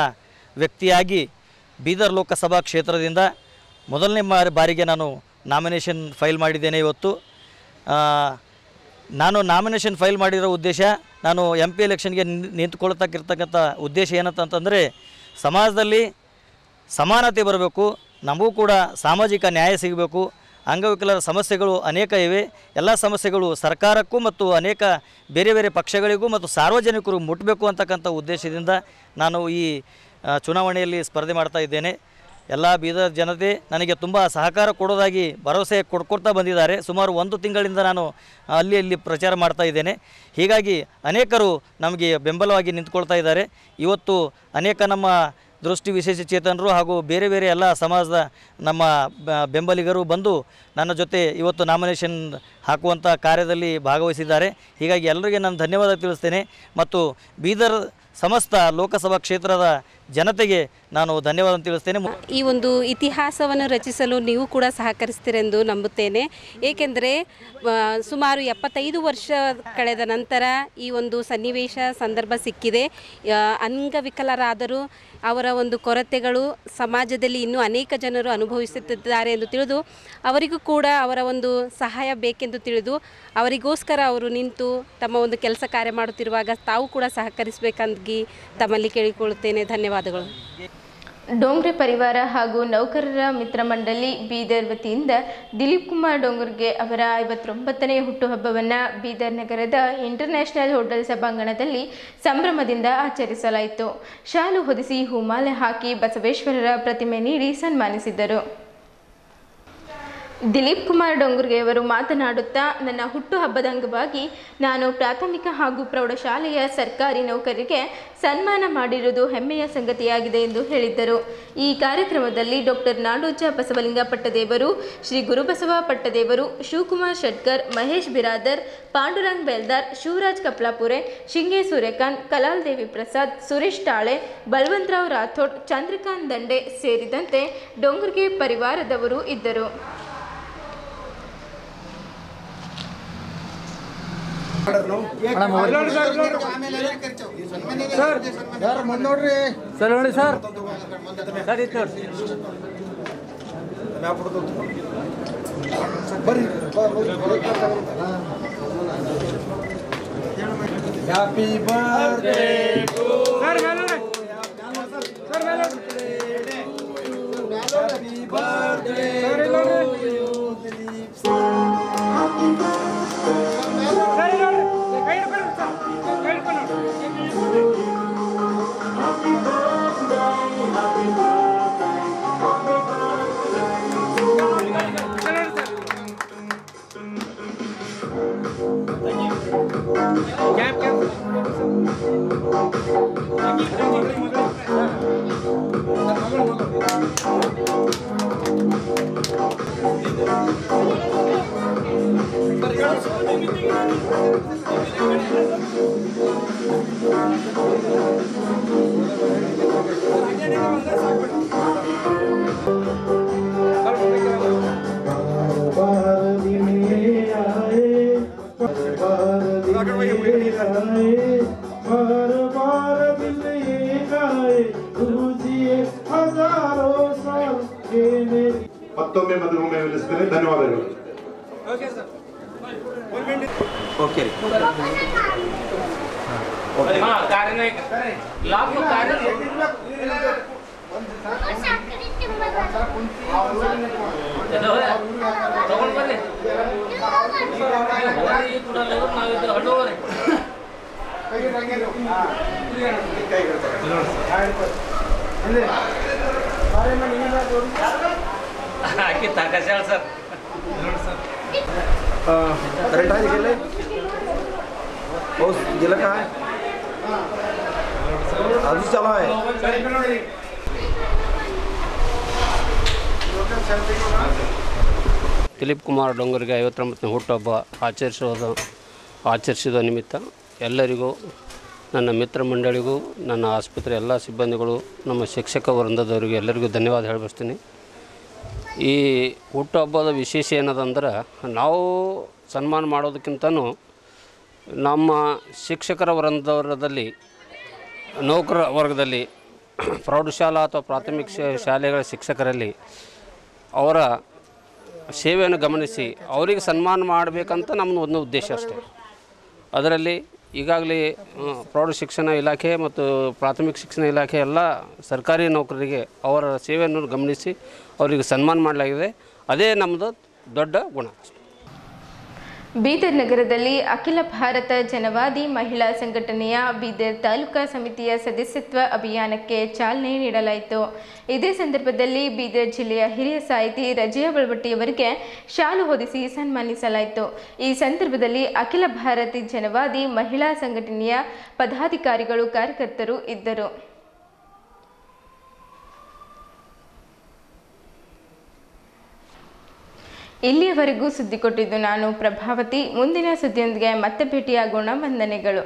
ವ್ಯಕ್ತಿಯಾಗಿ ಬೀದರ್ ಲೋಕಸಭಾ ಕ್ಷೇತ್ರದಿಂದ ಮೊದಲನೇ ಬಾರಿಗೆ ನಾನು ನಾಮಿನೇಷನ್ ಫೈಲ್ ಮಾಡಿದ್ದೇನೆ. ಇವತ್ತು ನಾನು ನಾಮಿನೇಷನ್ ಫೈಲ್ ಮಾಡಿರೋ ಉದ್ದೇಶ, ನಾನು MP ಎಲೆಕ್ಷನ್ಗೆ ನಿಂತುಕೊಳ್ತಕ್ಕಿರ್ತಕ್ಕಂಥ ಉದ್ದೇಶ ಏನಂತಂದರೆ ಸಮಾಜದಲ್ಲಿ ಸಮಾನತೆ ಬರಬೇಕು, ನಮಗೂ ಕೂಡ ಸಾಮಾಜಿಕ ನ್ಯಾಯ ಸಿಗಬೇಕು. ಅಂಗವಿಕಲರ ಸಮಸ್ಯೆಗಳು ಅನೇಕ ಇವೆ. ಎಲ್ಲ ಸಮಸ್ಯೆಗಳು ಸರ್ಕಾರಕ್ಕೂ ಮತ್ತು ಅನೇಕ ಬೇರೆ ಬೇರೆ ಪಕ್ಷಗಳಿಗೂ ಮತ್ತು ಸಾರ್ವಜನಿಕರು ಮುಟ್ಟಬೇಕು ಅಂತಕ್ಕಂಥ ಉದ್ದೇಶದಿಂದ ನಾನು ಈ ಚುನಾವಣೆಯಲ್ಲಿ ಸ್ಪರ್ಧೆ ಮಾಡ್ತಾ ಇದ್ದೇನೆ. ಎಲ್ಲ ಬೀದರ್ ಜನತೆ ನನಗೆ ತುಂಬ ಸಹಕಾರ ಕೊಡೋದಾಗಿ ಭರವಸೆ ಕೊಡ್ಕೊಡ್ತಾ ಬಂದಿದ್ದಾರೆ. ಸುಮಾರು 1 ತಿಂಗಳಿಂದ ನಾನು ಅಲ್ಲಿ ಪ್ರಚಾರ ಮಾಡ್ತಾ ಇದ್ದೇನೆ. ಹೀಗಾಗಿ ಅನೇಕರು ನಮಗೆ ಬೆಂಬಲವಾಗಿ ನಿಂತ್ಕೊಳ್ತಾ ಇದ್ದಾರೆ. ಇವತ್ತು ಅನೇಕ ನಮ್ಮ ದೃಷ್ಟಿ ವಿಶೇಷಚೇತನರು ಹಾಗೂ ಬೇರೆ ಬೇರೆ ಎಲ್ಲ ಸಮಾಜದ ನಮ್ಮ ಬೆಂಬಲಿಗರು ಬಂದು ನನ್ನ ಜೊತೆ ಇವತ್ತು ನಾಮಿನೇಷನ್ ಹಾಕುವಂಥ ಕಾರ್ಯದಲ್ಲಿ ಭಾಗವಹಿಸಿದ್ದಾರೆ. ಹೀಗಾಗಿ ಎಲ್ಲರಿಗೆ ನಾನು ಧನ್ಯವಾದ ತಿಳಿಸ್ತೇನೆ ಮತ್ತು ಬೀದರ್ ಸಮಸ್ತ ಲೋಕಸಭಾ ಕ್ಷೇತ್ರದ ಜನತೆಗೆ ನಾನು ಧನ್ಯವಾದ ತಿಳಿಸ್ತೇನೆ. ಈ ಒಂದು ಇತಿಹಾಸವನ್ನು ರಚಿಸಲು ನೀವು ಕೂಡ ಸಹಕರಿಸ್ತೀರೆಂದು ನಂಬುತ್ತೇನೆ. ಏಕೆಂದರೆ ಸುಮಾರು 75 ವರ್ಷ ಕಳೆದ ನಂತರ ಈ ಒಂದು ಸನ್ನಿವೇಶ ಸಂದರ್ಭ ಸಿಕ್ಕಿದೆ. ಅಂಗವಿಕಲರಾದರೂ ಅವರ ಒಂದು ಕೊರತೆಗಳು ಸಮಾಜದಲ್ಲಿ ಇನ್ನೂ ಅನೇಕ ಜನರು ಅನುಭವಿಸುತ್ತಿದ್ದಾರೆ ಎಂದು ತಿಳಿದು ಅವರಿಗೂ ಕೂಡ ಅವರ ಒಂದು ಸಹಾಯ ಬೇಕೆಂದು ತಿಳಿದು ಅವರಿಗೋಸ್ಕರ ಅವರು ನಿಂತು ತಮ್ಮ ಒಂದು ಕೆಲಸ ಕಾರ್ಯ ಮಾಡುತ್ತಿರುವಾಗ ತಾವು ಕೂಡ ಸಹಕರಿಸಬೇಕಂಗಿ ತಮ್ಮಲ್ಲಿ ಕೇಳಿಕೊಳ್ಳುತ್ತೇನೆ. ಧನ್ಯವಾದಗಳು. ಡೋಂಗ್ರೆ ಪರಿವಾರ ಹಾಗೂ ನೌಕರರ ಮಿತ್ರ ಮಂಡಳಿ ಬೀದರ್ ವತಿಯಿಂದ ದಿಲೀಪ್ ಕುಮಾರ್ ಡೋಂಗರ್ಗೆ ಅವರ 59ನೇ ಹುಟ್ಟುಹಬ್ಬವನ್ನು ಬೀದರ್ ನಗರದ ಇಂಟರ್ನ್ಯಾಷನಲ್ ಹೋಟೆಲ್ ಸಭಾಂಗಣದಲ್ಲಿ ಸಂಭ್ರಮದಿಂದ ಆಚರಿಸಲಾಯಿತು. ಶಾಲು ಹೊದಿಸಿ ಹೂಮಾಲೆ ಹಾಕಿ ಬಸವೇಶ್ವರರ ಪ್ರತಿಮೆ ನೀಡಿ ಸನ್ಮಾನಿಸಿದರು. ದಿಲೀಪ್ ಕುಮಾರ್ ಡೋಂಗರ್ಗೆ ಅವರು ಮಾತನಾಡುತ್ತಾ, ನನ್ನ ಹುಟ್ಟುಹಬ್ಬದ ಅಂಗವಾಗಿ ನಾನು ಪ್ರಾಥಮಿಕ ಹಾಗೂ ಪ್ರೌಢಶಾಲೆಯ ಸರ್ಕಾರಿ ನೌಕರರಿಗೆ ಸನ್ಮಾನ ಮಾಡಿರುವುದು ಹೆಮ್ಮೆಯ ಸಂಗತಿಯಾಗಿದೆ ಎಂದು ಹೇಳಿದ್ದರು. ಈ ಕಾರ್ಯಕ್ರಮದಲ್ಲಿ ಡಾಕ್ಟರ್ ನಾಡೋಜ ಬಸವಲಿಂಗ ಪಟ್ಟದೇವರು, ಶ್ರೀ ಗುರುಬಸವ ಪಟ್ಟದೇವರು, ಶಿವಕುಮಾರ್ ಶೆಟ್ಕರ್, ಮಹೇಶ್ ಬಿರಾದರ್, ಪಾಂಡುರಂಗ್ ಬೇಲ್ದಾರ್, ಶಿವರಾಜ್ ಕಪ್ಲಾಪುರೆ, ಶಿಂಗೆ ಸೂರ್ಯಕಾಂತ್, ಕಲಾಲ್ ದೇವಿ ಪ್ರಸಾದ್, ಸುರೇಶ್ ಟಾಳೆ, ಬಲ್ವಂತರಾವ್ ರಾಥೋಡ್, ಚಂದ್ರಕಾಂತ್ ದಂಡೆ ಸೇರಿದಂತೆ ಡೋಂಗರ್ಗೆ ಪರಿವಾರದವರು ಇದ್ದರು. Happy birthday to Happy birthday to you. ಮತ್ತೊಮ್ಮೆ ಮದುವೆ ವಿಲಿಸ್ತೇನೆ. ಧನ್ಯವಾದಗಳು. ಓಕೆ जिला कहाँ है अभी चला है ದಿಲೀಪ್ ಕುಮಾರ್ ಡೊಂಗರಿಗೆ 59ನೇ ಹುಟ್ಟುಹಬ್ಬ ಆಚರಿಸಿದ ನಿಮಿತ್ತ ಎಲ್ಲರಿಗೂ ನನ್ನ ಮಿತ್ರ ಮಂಡಳಿಗೂ ನನ್ನ ಆಸ್ಪತ್ರೆ ಎಲ್ಲ ಸಿಬ್ಬಂದಿಗಳು ನಮ್ಮ ಶಿಕ್ಷಕ ವೃಂದದವರಿಗೆ ಎಲ್ಲರಿಗೂ ಧನ್ಯವಾದ ಹೇಳಬಯಸ್ತೀನಿ. ಈ ಹುಟ್ಟುಹಬ್ಬದ ವಿಶೇಷ ಏನದಂದ್ರೆ ನಾವು ಸನ್ಮಾನ ಮಾಡೋದಕ್ಕಿಂತನೂ ನಮ್ಮ ಶಿಕ್ಷಕರ ವೃಂದದಲ್ಲಿ ನೌಕರ ವರ್ಗದಲ್ಲಿ ಪ್ರೌಢಶಾಲಾ ಅಥವಾ ಪ್ರಾಥಮಿಕ ಶಾಲೆಗಳ ಶಿಕ್ಷಕರಲ್ಲಿ ಅವರ ಸೇವೆಯನ್ನು ಗಮನಿಸಿ ಅವರಿಗೆ ಸನ್ಮಾನ ಮಾಡಬೇಕಂತ ನಮ್ಮದು ಒಂದು ಉದ್ದೇಶ ಅಷ್ಟೇ. ಅದರಲ್ಲಿ ಈಗಾಗಲೇ ಪ್ರೌಢ ಶಿಕ್ಷಣ ಇಲಾಖೆ ಮತ್ತು ಪ್ರಾಥಮಿಕ ಶಿಕ್ಷಣ ಇಲಾಖೆ ಎಲ್ಲ ಸರ್ಕಾರಿ ನೌಕರರಿಗೆ ಅವರ ಸೇವೆಯನ್ನು ಗಮನಿಸಿ ಅವರಿಗೆ ಸನ್ಮಾನ ಮಾಡಲಾಗಿದೆ. ಅದೇ ನಮ್ಮದು ದೊಡ್ಡ ಗುಣ. ಬೀದರ್ ನಗರದಲ್ಲಿ ಅಖಿಲ ಭಾರತ ಜನವಾದಿ ಮಹಿಳಾ ಸಂಘಟನೆಯ ಬೀದರ್ ತಾಲೂಕಾ ಸಮಿತಿಯ ಸದಸ್ಯತ್ವ ಅಭಿಯಾನಕ್ಕೆ ಚಾಲನೆ ನೀಡಲಾಯಿತು. ಇದೇ ಸಂದರ್ಭದಲ್ಲಿ ಬೀದರ್ ಜಿಲ್ಲೆಯ ಹಿರಿಯ ಸಾಹಿತಿ ರಜಿಯಾ ಬಳವಟ್ಟಿಯವರಿಗೆ ಶಾಲು ಹೊದಿಸಿ ಸನ್ಮಾನಿಸಲಾಯಿತು. ಈ ಸಂದರ್ಭದಲ್ಲಿ ಅಖಿಲ ಭಾರತ ಜನವಾದಿ ಮಹಿಳಾ ಸಂಘಟನೆಯ ಪದಾಧಿಕಾರಿಗಳು ಕಾರ್ಯಕರ್ತರು ಇದ್ದರು. ಇಲ್ಲಿಯವರೆಗೂ ಸುದ್ದಿ ಕೊಟ್ಟಿದ್ದು ನಾನು ಪ್ರಭಾವತಿ. ಮುಂದಿನ ಸುದ್ದಿಯೊಂದಿಗೆ ಮತ್ತೆ ಭೇಟಿಯಾಗೋಣ. ವಂದನೆಗಳು.